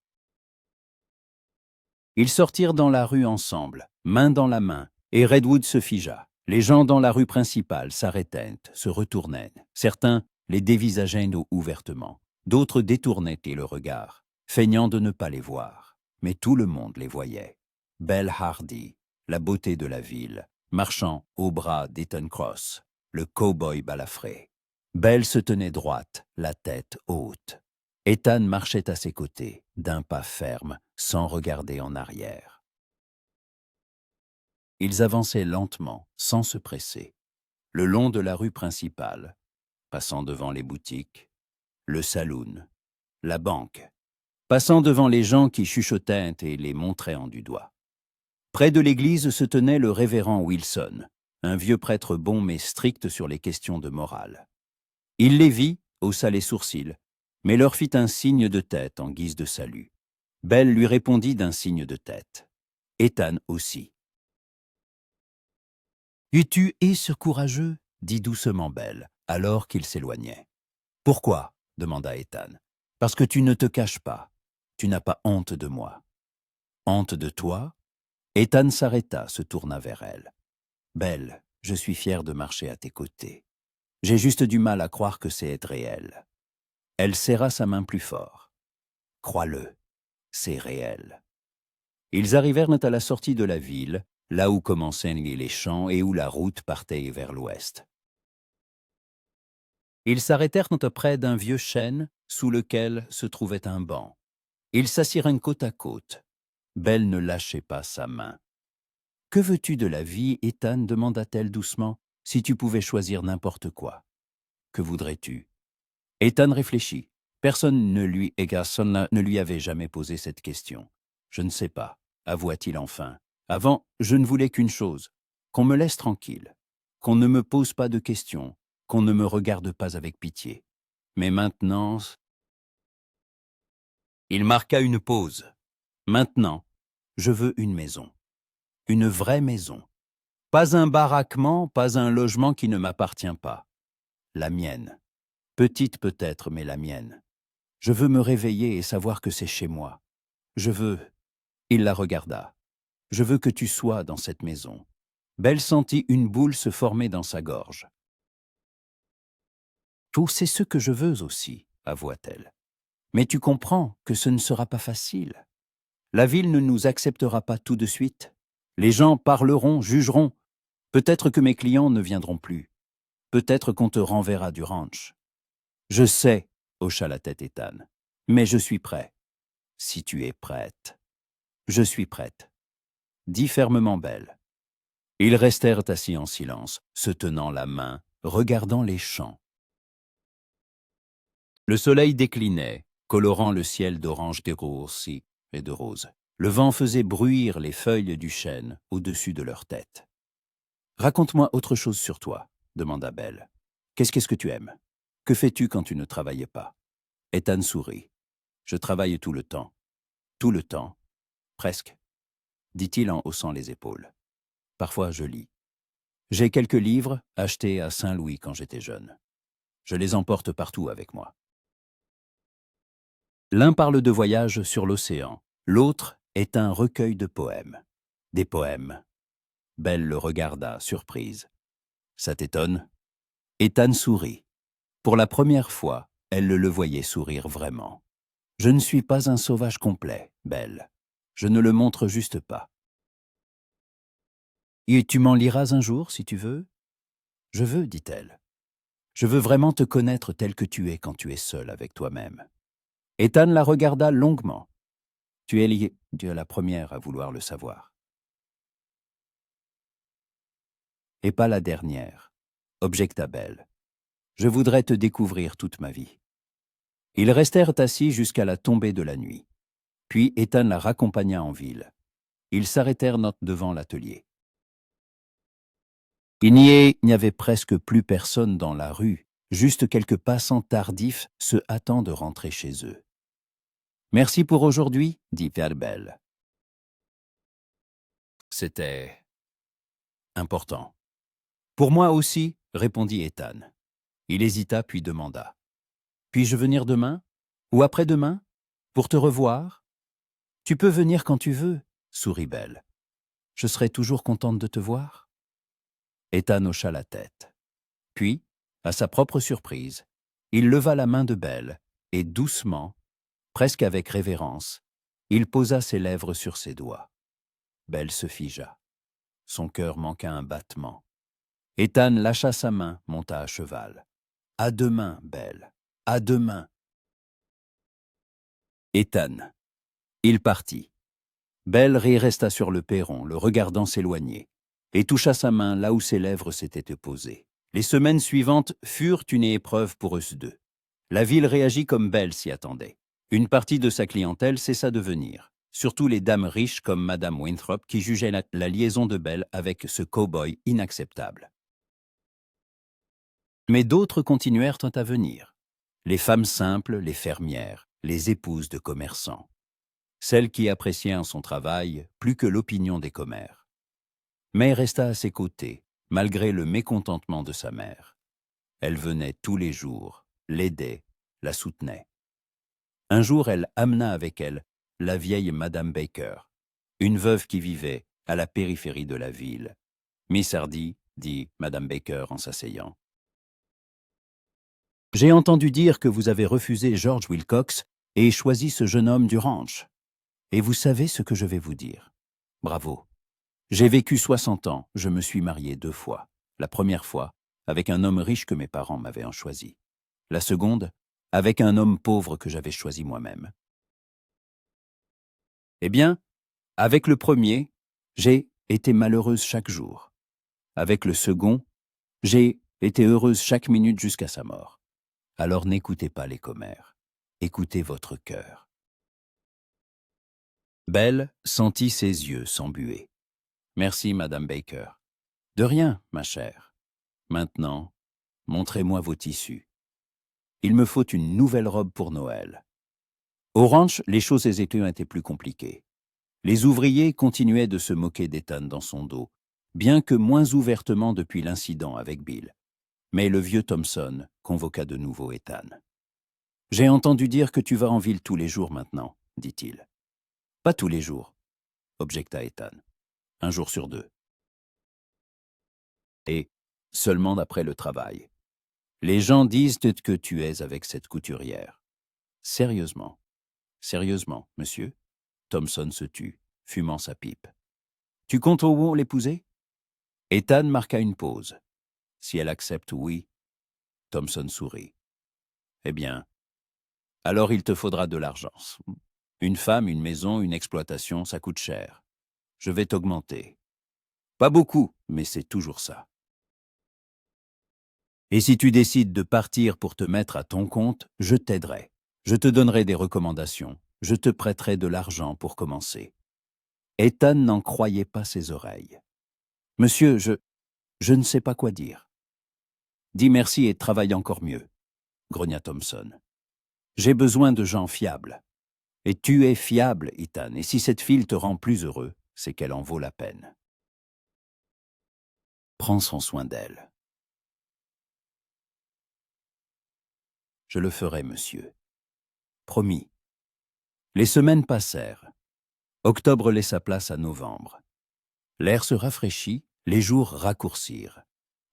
Ils sortirent dans la rue ensemble, main dans la main, et Redwood se figea. Les gens dans la rue principale s'arrêtèrent, se retournèrent. Certains les dévisageaient ouvertement, d'autres détournaient le regard, feignant de ne pas les voir. Mais tout le monde les voyait. Belle Hardy, la beauté de la ville, marchant au bras d'Ethan Cross, le cow-boy balafré. Belle se tenait droite, la tête haute. Ethan marchait à ses côtés, d'un pas ferme, sans regarder en arrière. Ils avançaient lentement, sans se presser, le long de la rue principale, passant devant les boutiques, le saloon, la banque, passant devant les gens qui chuchotaient et les montraient du doigt. Près de l'église se tenait le révérend Wilson, un vieux prêtre bon mais strict sur les questions de morale. Il les vit, haussa les sourcils, mais leur fit un signe de tête en guise de salut. Belle lui répondit d'un signe de tête. Ethan aussi. « Es-tu ce courageux ?» dit doucement Belle, alors qu'il s'éloignait. « Pourquoi ?» demanda Ethan. « Parce que tu ne te caches pas. Tu n'as pas honte de moi. »« Honte de toi ?» Ethan s'arrêta, se tourna vers elle. « Belle, je suis fier de marcher à tes côtés. J'ai juste du mal à croire que c'est être réel. » Elle serra sa main plus fort. « Crois-le, c'est réel. » Ils arrivèrent à la sortie de la ville, là où commençaient les champs et où la route partait vers l'ouest. Ils s'arrêtèrent près d'un vieux chêne sous lequel se trouvait un banc. Ils s'assirent côte à côte. Belle ne lâchait pas sa main. « Que veux-tu de la vie, Ethan ?» demanda-t-elle doucement, « si tu pouvais choisir n'importe quoi. Que voudrais-tu » Ethan réfléchit. Personne ne lui avait jamais posé cette question. « Je ne sais pas, » avoua-t-il enfin. « Avant, je ne voulais qu'une chose, qu'on me laisse tranquille, qu'on ne me pose pas de questions, qu'on ne me regarde pas avec pitié. Mais maintenant... » Il marqua une pause. « Maintenant, je veux une maison. Une vraie maison. Pas un baraquement, pas un logement qui ne m'appartient pas. La mienne. Petite peut-être, mais la mienne. Je veux me réveiller et savoir que c'est chez moi. Je veux... » Il la regarda. « Je veux que tu sois dans cette maison. » Belle sentit une boule se former dans sa gorge. « Oh, c'est ce que je veux aussi, » avoua-t-elle. « Mais tu comprends que ce ne sera pas facile. La ville ne nous acceptera pas tout de suite. Les gens parleront, jugeront. Peut-être que mes clients ne viendront plus. Peut-être qu'on te renverra du ranch. »« Je sais, » hocha la tête Ethan, « mais je suis prêt. »« Si tu es prête. »« Je suis prête. » dit fermement Belle. Ils restèrent assis en silence, se tenant la main, regardant les champs. Le soleil déclinait, colorant le ciel d'orange déroussi et de rose. Le vent faisait bruire les feuilles du chêne au-dessus de leur tête. « Raconte-moi autre chose sur toi, » demanda Belle. « Qu'est-ce que tu aimes? Que fais-tu quand tu ne travailles pas ?» Ethan sourit. « Je travaille tout le temps. »« Tout le temps. Presque, » dit-il en haussant les épaules. « Parfois je lis. J'ai quelques livres achetés à Saint-Louis quand j'étais jeune. Je les emporte partout avec moi. » L'un parle de voyage sur l'océan, l'autre est un recueil de poèmes. Des poèmes. Belle le regarda, surprise. « Ça t'étonne ?» Ethan sourit. Pour la première fois, elle le voyait sourire vraiment. « Je ne suis pas un sauvage complet, Belle. Je ne le montre juste pas. »« Et tu m'en liras un jour, si tu veux ?»« Je veux, dit-elle. Je veux vraiment te connaître tel que tu es quand tu es seul avec toi-même. » Ethan la regarda longuement. « Tu es lié, tu es la première à vouloir le savoir. »« Et pas la dernière, » objecta Belle. « Je voudrais te découvrir toute ma vie. » Ils restèrent assis jusqu'à la tombée de la nuit. Puis Ethan la raccompagna en ville. Ils s'arrêtèrent devant l'atelier. Il n'y avait presque plus personne dans la rue, juste quelques passants tardifs se hâtant de rentrer chez eux. « Merci pour aujourd'hui, » dit Belle. C'était important. « Pour moi aussi, » répondit Ethan. Il hésita puis demanda. « Puis-je venir demain? Ou après-demain? Pour te revoir? »« Tu peux venir quand tu veux, » sourit Belle. « Je serai toujours contente de te voir. » Ethan hocha la tête. Puis, à sa propre surprise, il leva la main de Belle et doucement, presque avec révérence, il posa ses lèvres sur ses doigts. Belle se figea. Son cœur manqua un battement. Ethan lâcha sa main, monta à cheval. « À demain, Belle, à demain. » Ethan. Il partit. Belle resta sur le perron, le regardant s'éloigner, et toucha sa main là où ses lèvres s'étaient posées. Les semaines suivantes furent une épreuve pour eux deux. La ville réagit comme Belle s'y attendait. Une partie de sa clientèle cessa de venir. surtout les dames riches comme Madame Winthrop qui jugeaient la liaison de Belle avec ce cow-boy inacceptable. Mais d'autres continuèrent à venir. Les femmes simples, les fermières, les épouses de commerçants. Celles qui appréciaient en son travail plus que l'opinion des commères. May resta à ses côtés, malgré le mécontentement de sa mère. Elle venait tous les jours, l'aidait, la soutenait. Un jour, elle amena avec elle la vieille Madame Baker, une veuve qui vivait à la périphérie de la ville. « Miss Hardy, dit Madame Baker en s'asseyant. « J'ai entendu dire que vous avez refusé George Wilcox et choisi ce jeune homme du ranch. Et vous savez ce que je vais vous dire. Bravo. J'ai vécu 60 ans, je me suis marié 2 fois. La première fois, avec un homme riche que mes parents m'avaient choisi. La seconde, avec un homme pauvre que j'avais choisi moi-même. Eh bien, avec le premier, j'ai été malheureuse chaque jour. Avec le second, j'ai été heureuse chaque minute jusqu'à sa mort. Alors n'écoutez pas les commères, écoutez votre cœur. » Belle sentit ses yeux s'embuer. « Merci, Madame Baker. »« De rien, ma chère. Maintenant, montrez-moi vos tissus. Il me faut une nouvelle robe pour Noël. » Au ranch, les choses étaient plus compliquées. Les ouvriers continuaient de se moquer d'Ethan dans son dos, bien que moins ouvertement depuis l'incident avec Bill. Mais le vieux Thompson convoqua de nouveau Ethan. « J'ai entendu dire que tu vas en ville tous les jours maintenant, dit-il. »« Pas tous les jours, objecta Ethan. Un jour sur 2. Et seulement après le travail. Les gens disent que tu es avec cette couturière. Sérieusement, sérieusement, monsieur ?» Thompson se tut, fumant sa pipe. « Tu comptes au moins l'épouser ?» Ethan marqua une pause. « Si elle accepte, oui. » Thompson sourit. « Eh bien, alors il te faudra de l'argent. Une femme, une maison, une exploitation, ça coûte cher. Je vais t'augmenter. Pas beaucoup, mais c'est toujours ça. Et si tu décides de partir pour te mettre à ton compte, je t'aiderai. Je te donnerai des recommandations. Je te prêterai de l'argent pour commencer. » Ethan n'en croyait pas ses oreilles. « Monsieur, je ne sais pas quoi dire. »« Dis merci et travaille encore mieux, » grogna Thompson. « J'ai besoin de gens fiables. Et tu es fiable, Ethan, et si cette fille te rend plus heureux, c'est qu'elle en vaut la peine. Prends soin d'elle. » « Je le ferai, monsieur. » Promis. Les semaines passèrent. Octobre laissa place à novembre. L'air se rafraîchit, les jours raccourcirent.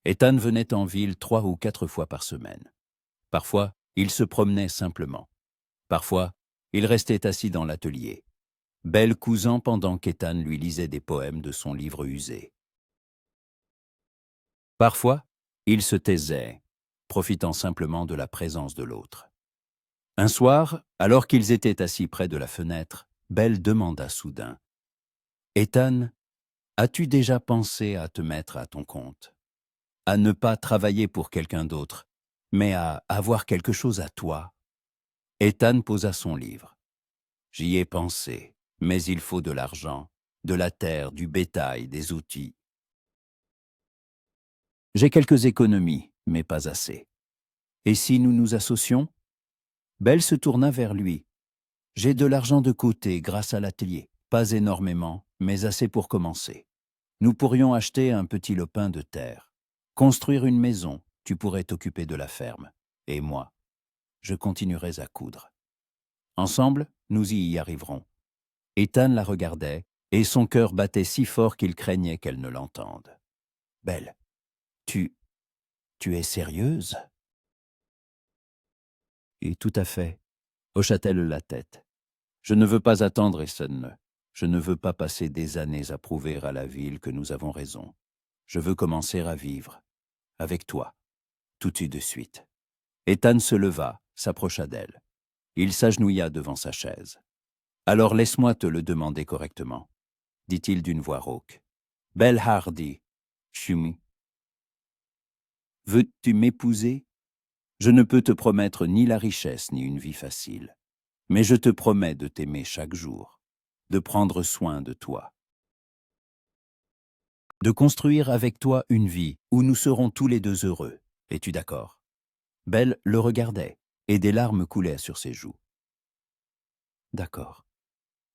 Ethan venait en ville 3 ou 4 fois par semaine. Parfois, il se promenait simplement. Parfois, il restait assis dans l'atelier, Belle cousant pendant qu'Ethan lui lisait des poèmes de son livre usé. Parfois, il se taisait, profitant simplement de la présence de l'autre. Un soir, alors qu'ils étaient assis près de la fenêtre, Belle demanda soudain : « Ethan, as-tu déjà pensé à te mettre à ton compte ? À ne pas travailler pour quelqu'un d'autre, mais à avoir quelque chose à toi ?» Ethan posa son livre. « J'y ai pensé, mais il faut de l'argent, de la terre, du bétail, des outils. J'ai quelques économies, mais pas assez. Et si nous nous associons ?» Belle se tourna vers lui. « J'ai de l'argent de côté grâce à l'atelier, pas énormément, mais assez pour commencer. Nous pourrions acheter un petit lopin de terre, construire une maison, tu pourrais t'occuper de la ferme, et moi, je continuerai à coudre. Ensemble, nous y arriverons. » Ethan la regardait, et son cœur battait si fort qu'il craignait qu'elle ne l'entende. « Belle, tu es sérieuse ?» « Et tout à fait, » hocha-t-elle la tête. « Je ne veux pas attendre, Essen. Je ne veux pas passer des années à prouver à la ville que nous avons raison. Je veux commencer à vivre. Avec toi. Tout de suite. » Ethan se leva, s'approcha d'elle. Il s'agenouilla devant sa chaise. « Alors laisse-moi te le demander correctement, » dit-il d'une voix rauque. « Belle Hardy, chumi. Veux-tu m'épouser ? Je ne peux te promettre ni la richesse ni une vie facile, mais je te promets de t'aimer chaque jour, de prendre soin de toi, de construire avec toi une vie où nous serons tous les deux heureux. Es-tu d'accord? Belle le regardait, et des larmes coulaient sur ses joues. D'accord,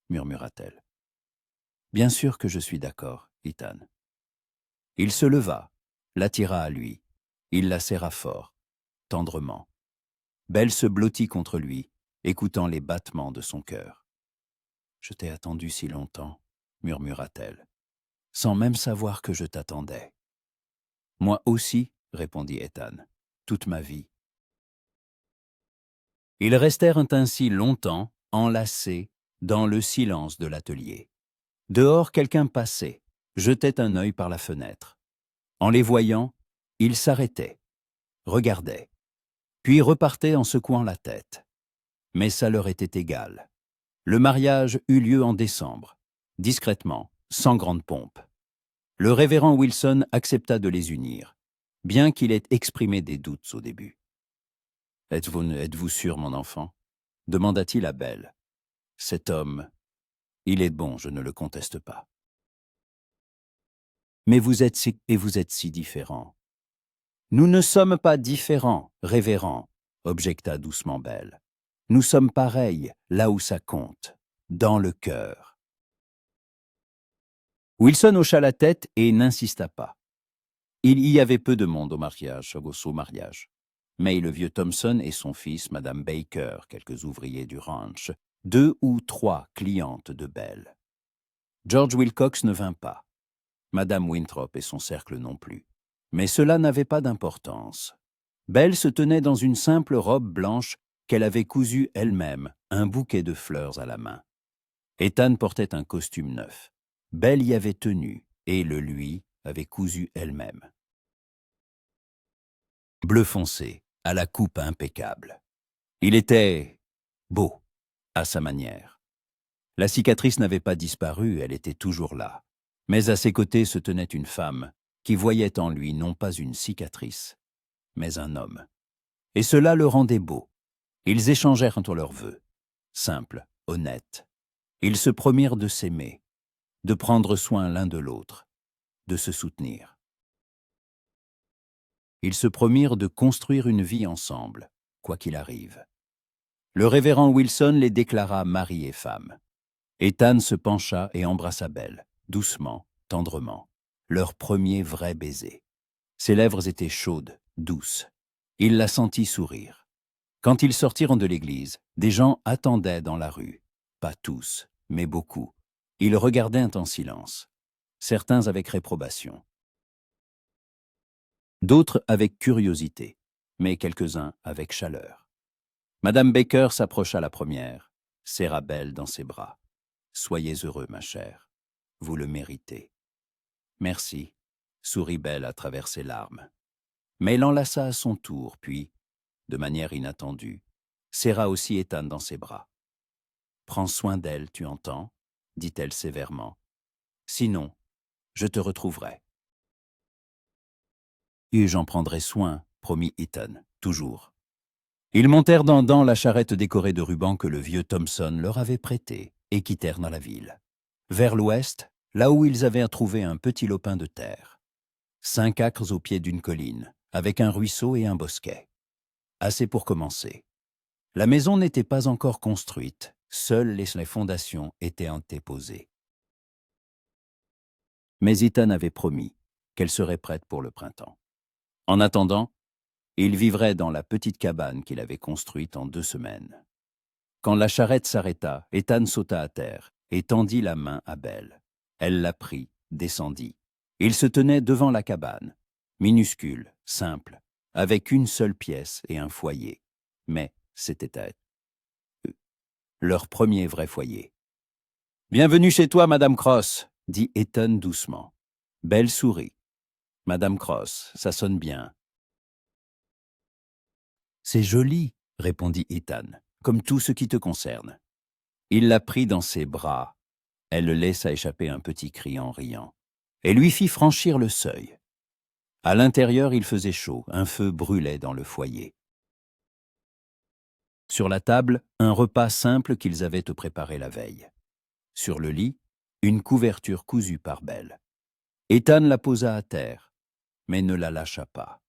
murmura-t-elle. Bien sûr que je suis d'accord, Ethan. Il se leva, l'attira à lui. Il la serra fort, tendrement. Belle se blottit contre lui, écoutant les battements de son cœur. Je t'ai attendu si longtemps, murmura-t-elle, sans même savoir que je t'attendais. Moi aussi, répondit Ethan, toute ma vie. Ils restèrent ainsi longtemps, enlacés, dans le silence de l'atelier. Dehors, quelqu'un passait, jetait un œil par la fenêtre. En les voyant, il s'arrêtait, regardait, puis repartait en secouant la tête. Mais ça leur était égal. Le mariage eut lieu en décembre, discrètement, sans grande pompe. Le révérend Wilson accepta de les unir, bien qu'il ait exprimé des doutes au début. « Êtes-vous sûr, mon enfant ?» demanda-t-il à Belle. « Cet homme, il est bon, je ne le conteste pas. Mais vous êtes si différents. »« Nous ne sommes pas différents, révérend, » objecta doucement Belle. « Nous sommes pareils, là où ça compte, dans le cœur. » Wilson hocha la tête et n'insista pas. Il y avait peu de monde au mariage. Mais le vieux Thompson et son fils, Madame Baker, quelques ouvriers du ranch, 2 ou 3 clientes de Belle. George Wilcox ne vint pas. Madame Winthrop et son cercle non plus. Mais cela n'avait pas d'importance. Belle se tenait dans une simple robe blanche qu'elle avait cousue elle-même, un bouquet de fleurs à la main. Ethan portait un costume neuf. Belle y avait tenu, et le lui avait cousu elle-même. Bleu foncé, à la coupe impeccable. Il était beau, à sa manière. La cicatrice n'avait pas disparu, elle était toujours là. Mais à ses côtés se tenait une femme qui voyait en lui non pas une cicatrice, mais un homme. Et cela le rendait beau. Ils échangèrent entre leurs vœux, simples, honnêtes. Ils se promirent de s'aimer, de prendre soin l'un de l'autre, de se soutenir. Ils se promirent de construire une vie ensemble, quoi qu'il arrive. Le révérend Wilson les déclara mari et femme. Ethan se pencha et embrassa Belle, doucement, tendrement, leur premier vrai baiser. Ses lèvres étaient chaudes, douces. Il la sentit sourire. Quand ils sortirent de l'église, des gens attendaient dans la rue. Pas tous, mais beaucoup. Ils regardaient en silence, certains avec réprobation. D'autres avec curiosité, mais quelques-uns avec chaleur. Madame Baker s'approcha la première, serra Belle dans ses bras. « Soyez heureux, ma chère. Vous le méritez. »« Merci, » sourit Belle à travers ses larmes. Mais l'enlaça à son tour, puis, de manière inattendue, serra aussi Ethan dans ses bras. « Prends soin d'elle, tu entends ?» dit-elle sévèrement. « Sinon, je te retrouverai. » « Et j'en prendrai soin, » promit Ethan, toujours. Ils montèrent dans la charrette décorée de rubans que le vieux Thompson leur avait prêtée et quittèrent dans la ville. Vers l'ouest, là où ils avaient trouvé un petit lopin de terre. 5 acres au pied d'une colline, avec un ruisseau et un bosquet. Assez pour commencer. La maison n'était pas encore construite, seules les fondations étaient antéposées. Mais Ethan avait promis qu'elle serait prête pour le printemps. En attendant, il vivrait dans la petite cabane qu'il avait construite en 2 semaines. Quand la charrette s'arrêta, Ethan sauta à terre et tendit la main à Belle. Elle la prit, descendit. Il se tenait devant la cabane, minuscule, simple, avec une seule pièce et un foyer. Mais c'était leur premier vrai foyer. « Bienvenue chez toi, Madame Cross, » dit Ethan doucement. Belle sourit. « Madame Cross, ça sonne bien. »« C'est joli, » répondit Ethan, « comme tout ce qui te concerne. » Il la prit dans ses bras. Elle le laissa échapper un petit cri en riant, et lui fit franchir le seuil. À l'intérieur, il faisait chaud, un feu brûlait dans le foyer. Sur la table, un repas simple qu'ils avaient préparé la veille. Sur le lit, une couverture cousue par Belle. Ethan la posa à terre, mais ne la lâcha pas.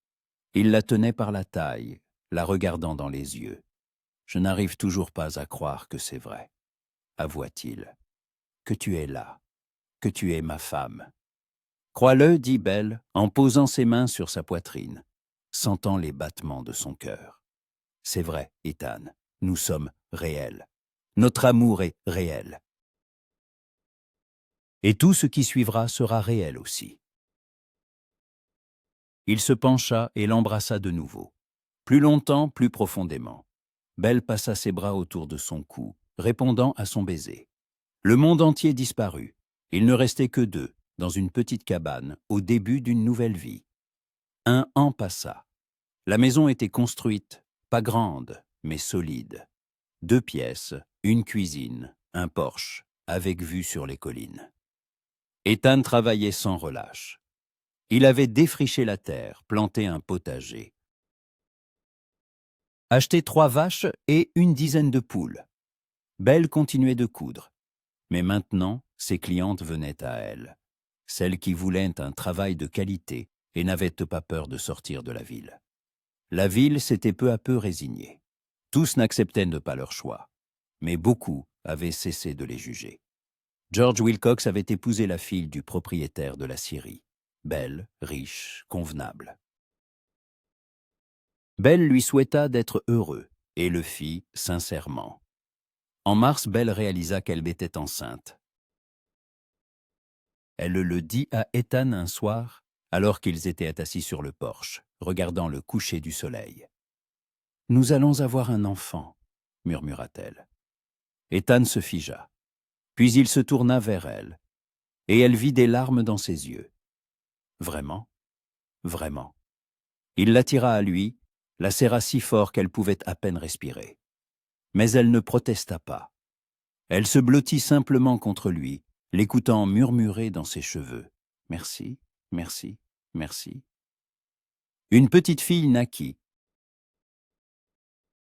Il la tenait par la taille, la regardant dans les yeux. « Je n'arrive toujours pas à croire que c'est vrai, » avoua-t-il. « Que tu es là, que tu es ma femme. » « Crois-le, dit Belle, en posant ses mains sur sa poitrine, sentant les battements de son cœur. « C'est vrai, Ethan, nous sommes réels. Notre amour est réel. Et tout ce qui suivra sera réel aussi. » Il se pencha et l'embrassa de nouveau. Plus longtemps, plus profondément. Belle passa ses bras autour de son cou, répondant à son baiser. Le monde entier disparut. Il ne restait que deux, dans une petite cabane, au début d'une nouvelle vie. Un an passa. La maison était construite, pas grande, mais solide. 2 pièces, une cuisine, un porche, avec vue sur les collines. Ethan travaillait sans relâche. Il avait défriché la terre, planté un potager, acheté 3 vaches et une dizaine de poules. Belle continuait de coudre. Mais maintenant, ses clientes venaient à elle. Celles qui voulaient un travail de qualité et n'avaient pas peur de sortir de la ville. La ville s'était peu à peu résignée. Tous n'acceptaient pas leur choix, mais beaucoup avaient cessé de les juger. George Wilcox avait épousé la fille du propriétaire de la scierie. Belle, riche, convenable. Belle lui souhaita d'être heureux et le fit sincèrement. En mars, Belle réalisa qu'elle était enceinte. Elle le dit à Ethan un soir, alors qu'ils étaient assis sur le porche, regardant le coucher du soleil. « Nous allons avoir un enfant, » murmura-t-elle. Ethan se figea. Puis il se tourna vers elle, et elle vit des larmes dans ses yeux. Vraiment, vraiment. Il l'attira à lui, la serra si fort qu'elle pouvait à peine respirer. Mais elle ne protesta pas. Elle se blottit simplement contre lui, l'écoutant murmurer dans ses cheveux. « Merci, merci, merci. » Une petite fille naquit,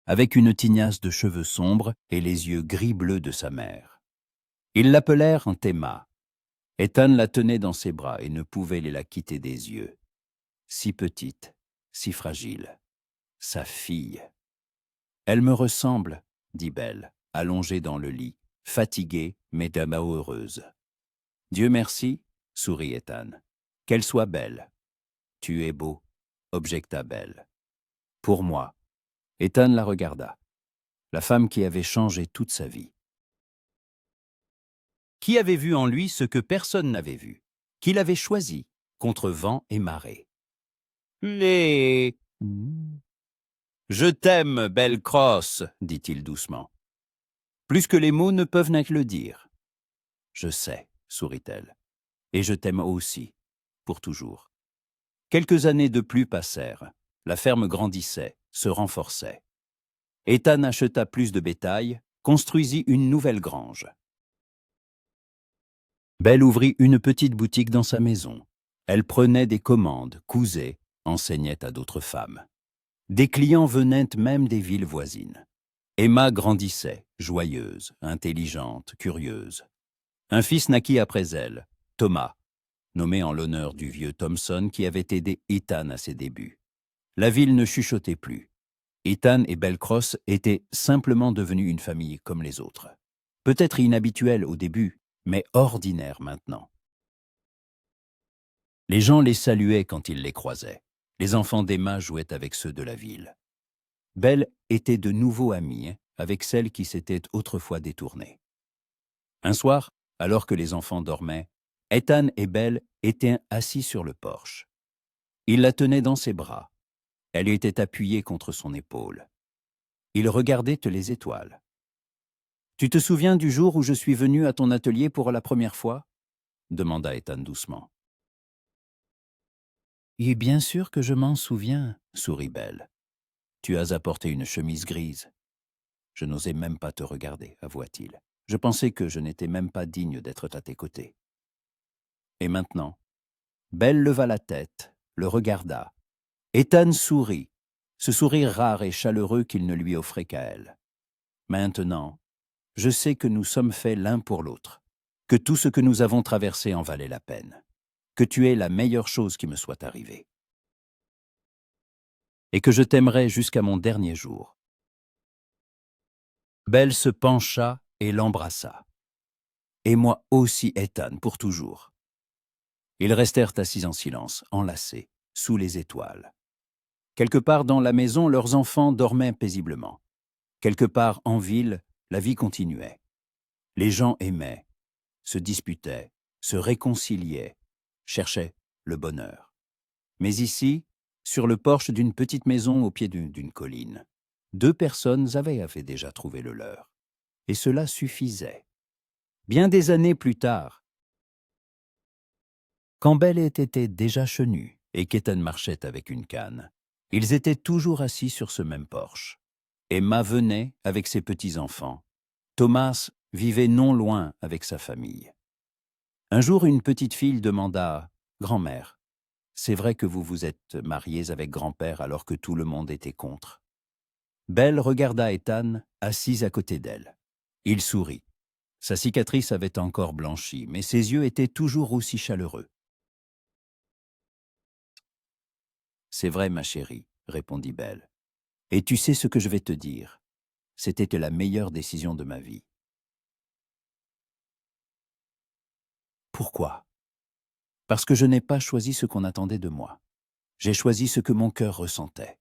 avec une tignasse de cheveux sombres et les yeux gris-bleu de sa mère. Ils l'appelèrent Théma. Ethan la tenait dans ses bras et ne pouvait la quitter des yeux. Si petite, si fragile. Sa fille. « Elle me ressemble, » dit Belle, allongée dans le lit, fatiguée mais d'abord heureuse. « Dieu merci, » sourit Ethan. « Qu'elle soit belle. »« Tu es beau, » objecta Belle. « Pour moi. » Ethan la regarda. La femme qui avait changé toute sa vie. Qui avait vu en lui ce que personne n'avait vu, qu'il avait choisi, contre vent et marée. Les... « Je t'aime, belle crosse, » dit-il doucement. Plus que les mots ne peuvent le dire. « Je sais, » sourit-elle, « et je t'aime aussi, pour toujours. » Quelques années de plus passèrent. La ferme grandissait, se renforçait. Ethan acheta plus de bétail, construisit une nouvelle grange. Belle ouvrit une petite boutique dans sa maison. Elle prenait des commandes, cousait, enseignait à d'autres femmes. Des clients venaient même des villes voisines. Emma grandissait, joyeuse, intelligente, curieuse. Un fils naquit après elle, Thomas, nommé en l'honneur du vieux Thompson qui avait aidé Ethan à ses débuts. La ville ne chuchotait plus. Ethan et Belle Cross étaient simplement devenus une famille comme les autres. Peut-être inhabituelle au début, mais ordinaire maintenant. Les gens les saluaient quand ils les croisaient. Les enfants d'Emma jouaient avec ceux de la ville. Belle était de nouveau amie avec celle qui s'était autrefois détournée. Un soir, alors que les enfants dormaient, Ethan et Belle étaient assis sur le porche. Il la tenait dans ses bras. Elle était appuyée contre son épaule. Il regardait les étoiles. « Tu te souviens du jour où je suis venu à ton atelier pour la première fois ?» demanda Ethan doucement. « Et bien sûr que je m'en souviens, » sourit Belle. « Tu as apporté une chemise grise. Je n'osais même pas te regarder, avoua-t-il. Je pensais que je n'étais même pas digne d'être à tes côtés. » Et maintenant, Belle leva la tête, le regarda. Ethan sourit, ce sourire rare et chaleureux qu'il ne lui offrait qu'à elle. Maintenant, je sais que nous sommes faits l'un pour l'autre, que tout ce que nous avons traversé en valait la peine, que tu es la meilleure chose qui me soit arrivée, et que je t'aimerai jusqu'à mon dernier jour. » Belle se pencha et l'embrassa. « Et moi aussi, Ethan, pour toujours. » Ils restèrent assis en silence, enlacés, sous les étoiles. Quelque part dans la maison, leurs enfants dormaient paisiblement. Quelque part en ville, la vie continuait. Les gens aimaient, se disputaient, se réconciliaient, cherchaient le bonheur. Mais ici, sur le porche d'une petite maison au pied d'une colline, 2 personnes avaient déjà trouvé le leur. Et cela suffisait. Bien des années plus tard, quand Belle était déjà chenue et qu'Ethan marchait avec une canne, ils étaient toujours assis sur ce même porche. Emma venait avec ses petits-enfants. Thomas vivait non loin avec sa famille. Un jour, une petite fille demanda « Grand-mère, c'est vrai que vous vous êtes mariés avec grand-père alors que tout le monde était contre ?» Belle regarda Ethan, assis à côté d'elle. Il sourit. Sa cicatrice avait encore blanchi, mais ses yeux étaient toujours aussi chaleureux. « C'est vrai, ma chérie, » répondit Belle. « Et tu sais ce que je vais te dire. C'était la meilleure décision de ma vie. » Pourquoi? Parce que je n'ai pas choisi ce qu'on attendait de moi. J'ai choisi ce que mon cœur ressentait.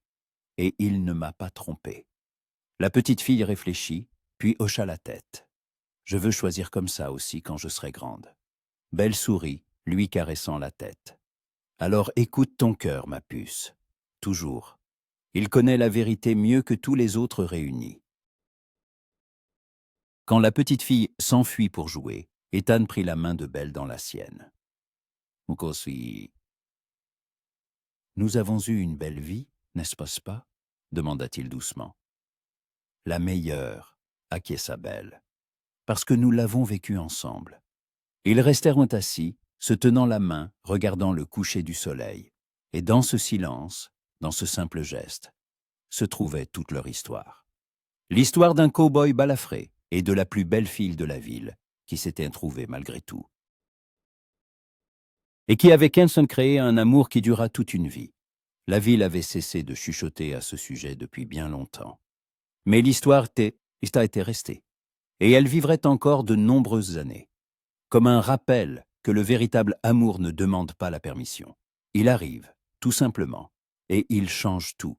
Et il ne m'a pas trompé. La petite fille réfléchit, puis hocha la tête. Je veux choisir comme ça aussi quand je serai grande. Belle sourit, lui caressant la tête. Alors écoute ton cœur, ma puce. Toujours. Il connaît la vérité mieux que tous les autres réunis. Quand la petite fille s'enfuit pour jouer, Ethan prit la main de Belle dans la sienne. Mukosi. Nous avons eu une belle vie, n'est-ce pas? Demanda-t-il doucement. La meilleure, acquiesça Belle, parce que nous l'avons vécue ensemble. Ils restèrent assis, se tenant la main, regardant le coucher du soleil. Et dans ce silence, dans ce simple geste, se trouvait toute leur histoire. L'histoire d'un cow-boy balafré et de la plus belle fille de la ville, qui s'était trouvée malgré tout. Et qui avec Hanson créé un amour qui dura toute une vie. La ville avait cessé de chuchoter à ce sujet depuis bien longtemps. Mais l'histoire était restée. Et elle vivrait encore de nombreuses années. Comme un rappel que le véritable amour ne demande pas la permission. Il arrive, tout simplement, et il change tout.